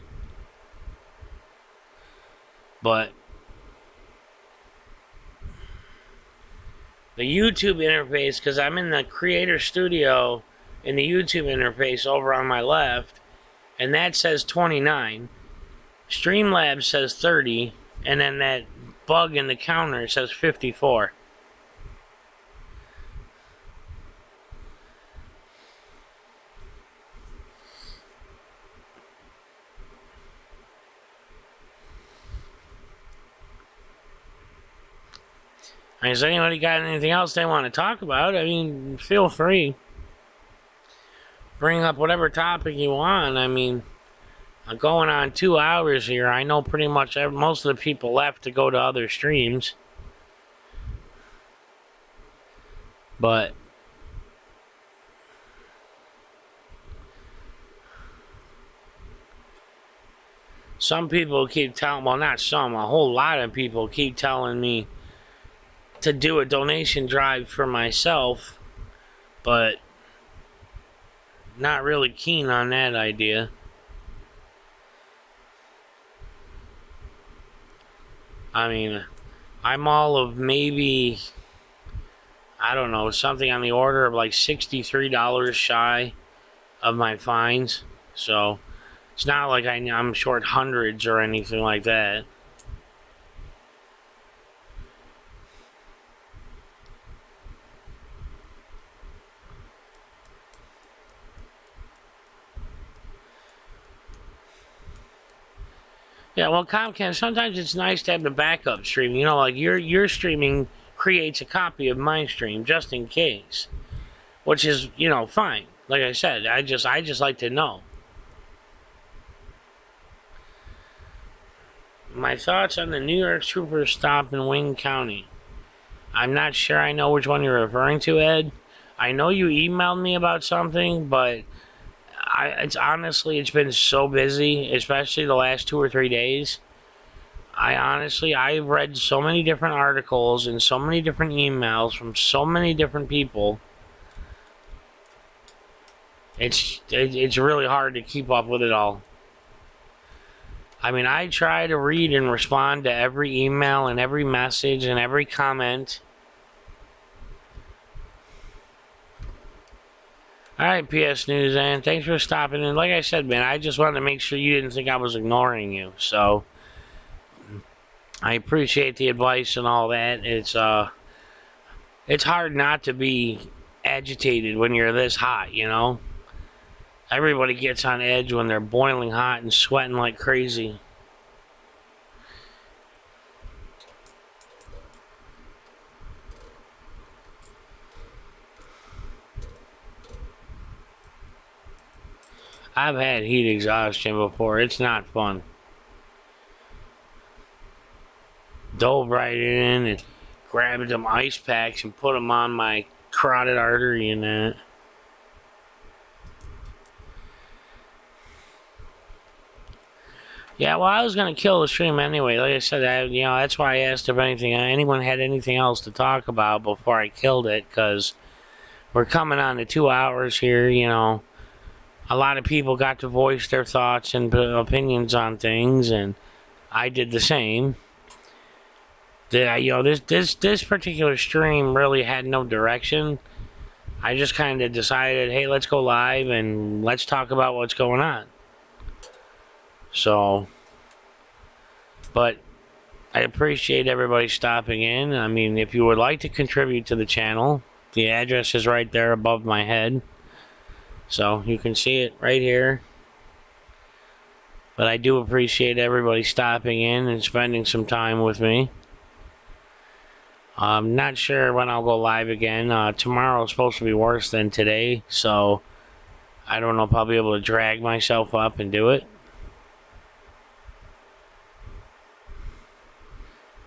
But the YouTube interface, because I'm in the Creator Studio in the YouTube interface over on my left, and that says 29. Streamlabs says 30, and then that bug in the counter says 54. I mean, has anybody got anything else they want to talk about? I mean, feel free. Bring up whatever topic you want. I mean, I'm going on 2 hours here. I know pretty much most of the people left to go to other streams. But some people keep telling, well, not some, a whole lot of people keep telling me to do a donation drive for myself, but not really keen on that idea. I mean, I'm all of maybe, I don't know, something on the order of like $63 shy of my fines. So it's not like I'm short hundreds or anything like that. Yeah, well, Comcast, sometimes it's nice to have the backup stream. You know, like your streaming creates a copy of my stream just in case, which is, you know, fine. Like I said, I just like to know. My thoughts on the New York Trooper stop in Wayne County. I'm not sure I know which one you're referring to, Ed. I know you emailed me about something, but it's honestly, it's been so busy, especially the last 2 or 3 days. I've read so many different articles and so many different emails from so many different people. It's really hard to keep up with it all. I mean, I try to read and respond to every email and every message and every comment. Alright, PS News, and thanks for stopping in. Like I said, man, I just wanted to make sure you didn't think I was ignoring you. So, I appreciate the advice and all that. It's hard not to be agitated when you're this hot, you know? Everybody gets on edge when they're boiling hot and sweating like crazy. I've had heat exhaustion before. It's not fun. Dove right in and grabbed some ice packs and put them on my carotid artery and that. Yeah, well, I was gonna kill the stream anyway. Like I said, that's why I asked if anyone had anything else to talk about before I killed it, because we're coming on to 2 hours here. A lot of people got to voice their thoughts and opinions on things, and I did the same. This particular stream really had no direction. I just kind of decided, hey, let's go live and let's talk about what's going on. So, but I appreciate everybody stopping in. I mean, if you would like to contribute to the channel, the address is right there above my head. So you can see it right here. But I do appreciate everybody stopping in and spending some time with me. I'm not sure when I'll go live again. Tomorrow is supposed to be worse than today, so I don't know if I'll be able to drag myself up and do it.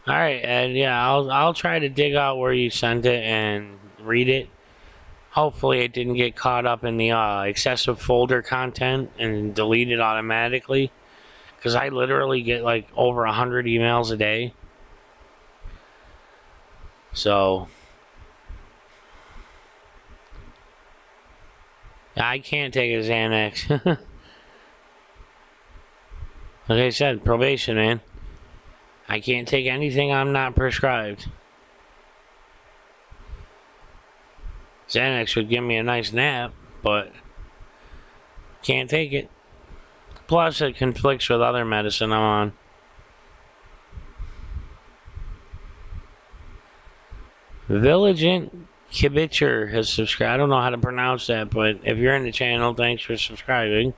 Alright, and yeah, I'll try to dig out where you sent it and read it. Hopefully it didn't get caught up in the excessive folder content and delete it automatically. Because I literally get like over 100 emails a day. So, I can't take a Xanax. Like I said, probation, man. I can't take anything I'm not prescribed. Xanax would give me a nice nap, but can't take it. Plus, it conflicts with other medicine I'm on. Vigilant Kibitcher has subscribed. I don't know how to pronounce that, but if you're in the channel, thanks for subscribing.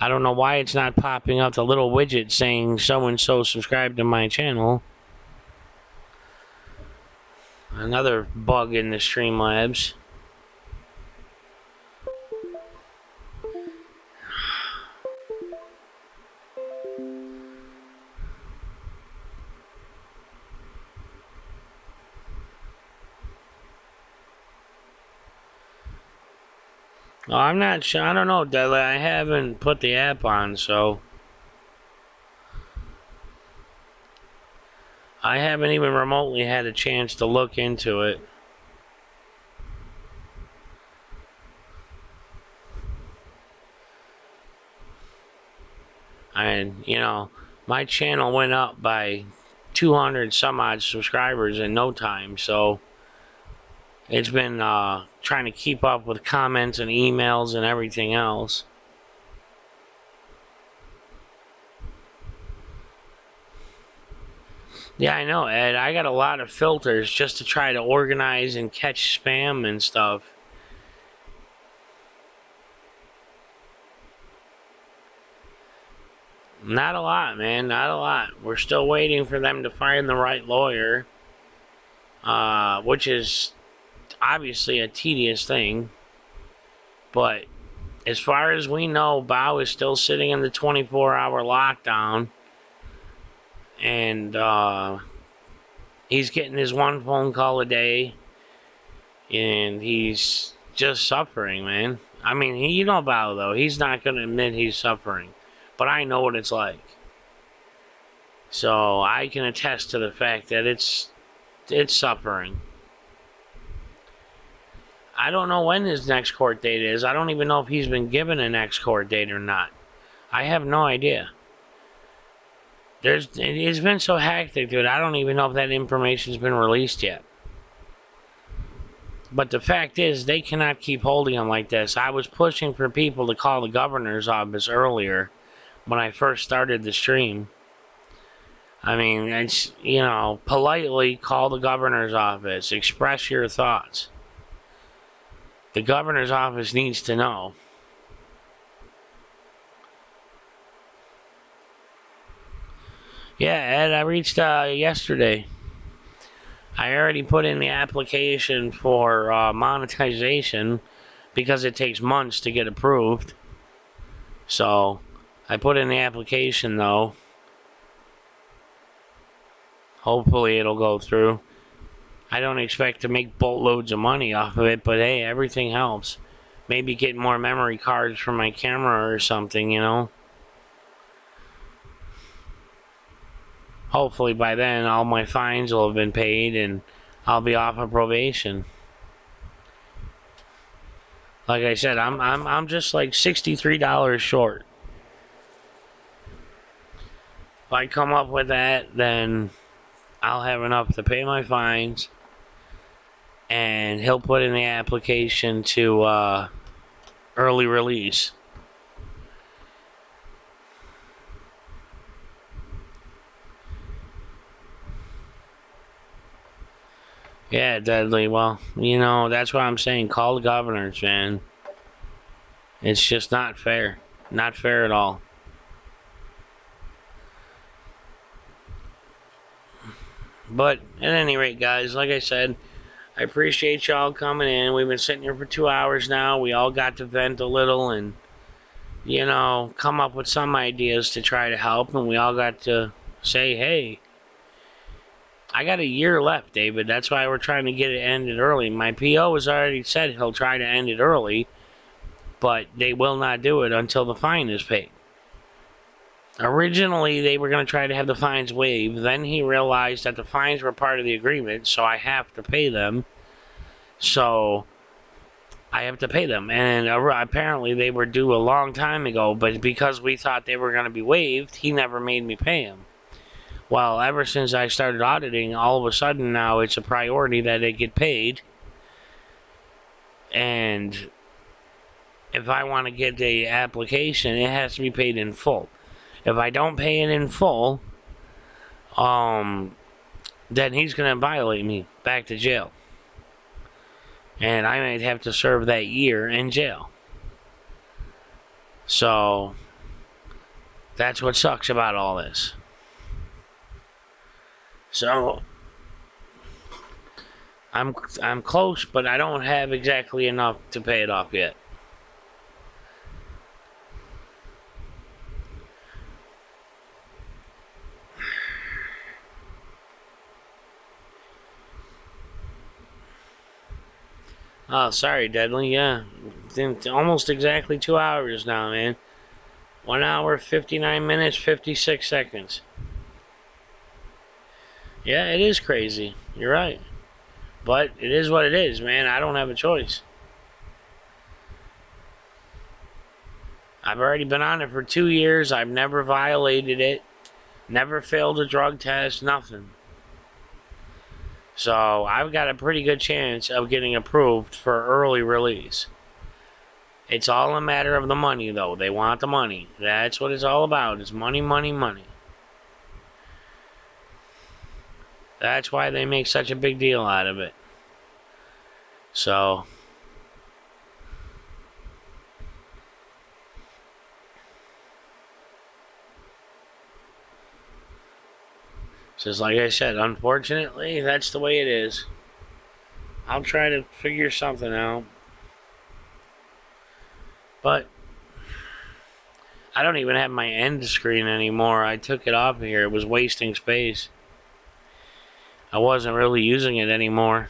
I don't know why it's not popping up the little widget saying so-and-so subscribed to my channel. Another bug in the Streamlabs. Oh, I'm not sure. I don't know, Dudley. I haven't put the app on, so I haven't even remotely had a chance to look into it. And, my channel went up by 200 some odd subscribers in no time, so it's been trying to keep up with comments and emails and everything else. Yeah, I know, Ed. I got a lot of filters just to try to organize and catch spam and stuff. Not a lot, man. Not a lot. We're still waiting for them to find the right lawyer, which is obviously a tedious thing. But as far as we know, Bao is still sitting in the 24-hour lockdown. And He's getting his one phone call a day, and he's just suffering, man. I mean, you know about it, though. He's not going to admit he's suffering, but I know what it's like. So I can attest to the fact that it's suffering. I don't know when his next court date is. I don't even know if he's been given a next court date or not. I have no idea. It's been so hectic, dude. I don't even know if that information's been released yet. But the fact is, they cannot keep holding him like this. I was pushing for people to call the governor's office earlier when I first started the stream. I mean, it's, you know, politely call the governor's office. Express your thoughts. The governor's office needs to know. Yeah, Ed, I reached yesterday. I already put in the application for monetization because it takes months to get approved. So, I put in the application, though. Hopefully it'll go through. I don't expect to make boatloads of money off of it, but hey, everything helps. Maybe get more memory cards for my camera or something, you know? Hopefully by then all my fines will have been paid and I'll be off of probation. Like I said, I'm just like $63 short. If I come up with that, then I'll have enough to pay my fines, and he'll put in the application to early release. Yeah, Deadly. Well, you know, that's what I'm saying. Call the governors, man. It's just not fair. Not fair at all. But at any rate, guys, like I said, I appreciate y'all coming in. We've been sitting here for 2 hours now. We all got to vent a little and, you know, come up with some ideas to try to help. And we all got to say, hey, I got a year left, David. That's why we're trying to get it ended early. My PO has already said he'll try to end it early, but they will not do it until the fine is paid. Originally, they were going to try to have the fines waived. Then he realized that the fines were part of the agreement, so I have to pay them. So I have to pay them. And apparently they were due a long time ago, but because we thought they were going to be waived, he never made me pay them. Well, ever since I started auditing, all of a sudden now it's a priority that they get paid. And if I want to get the application, it has to be paid in full. If I don't pay it in full, then he's going to violate me back to jail. And I might have to serve that year in jail. So, that's what sucks about all this. So, I'm close, but I don't have exactly enough to pay it off yet. Oh, sorry, Deadly. Yeah, almost exactly 2 hours now, man. 1 hour, 59 minutes, 56 seconds. Yeah, it is crazy. You're right. But it is what it is, man. I don't have a choice. I've already been on it for 2 years. I've never violated it. Never failed a drug test. Nothing. So I've got a pretty good chance of getting approved for early release. It's all a matter of the money, though. They want the money. That's what it's all about. It's money, money, money. That's why they make such a big deal out of it. So, just like I said, unfortunately, that's the way it is. I'll try to figure something out. But I don't even have my end screen anymore. I took it off of here. It was wasting space. I wasn't really using it anymore.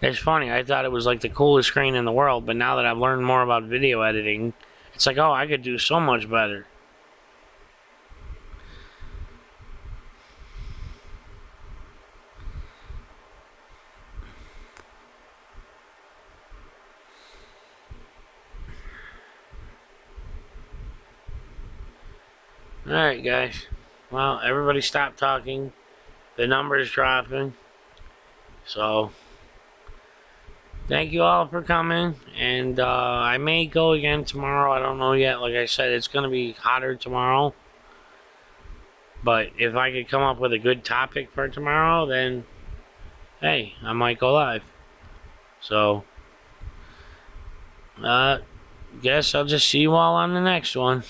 It's funny, I thought it was like the coolest screen in the world, but now that I've learned more about video editing, it's like, oh, I could do so much better. Alright, guys. Well, everybody stop talking. The number's dropping. So, thank you all for coming. And I may go again tomorrow. I don't know yet. Like I said, it's going to be hotter tomorrow. But if I could come up with a good topic for tomorrow, then, hey, I might go live. So, guess I'll just see you all on the next one.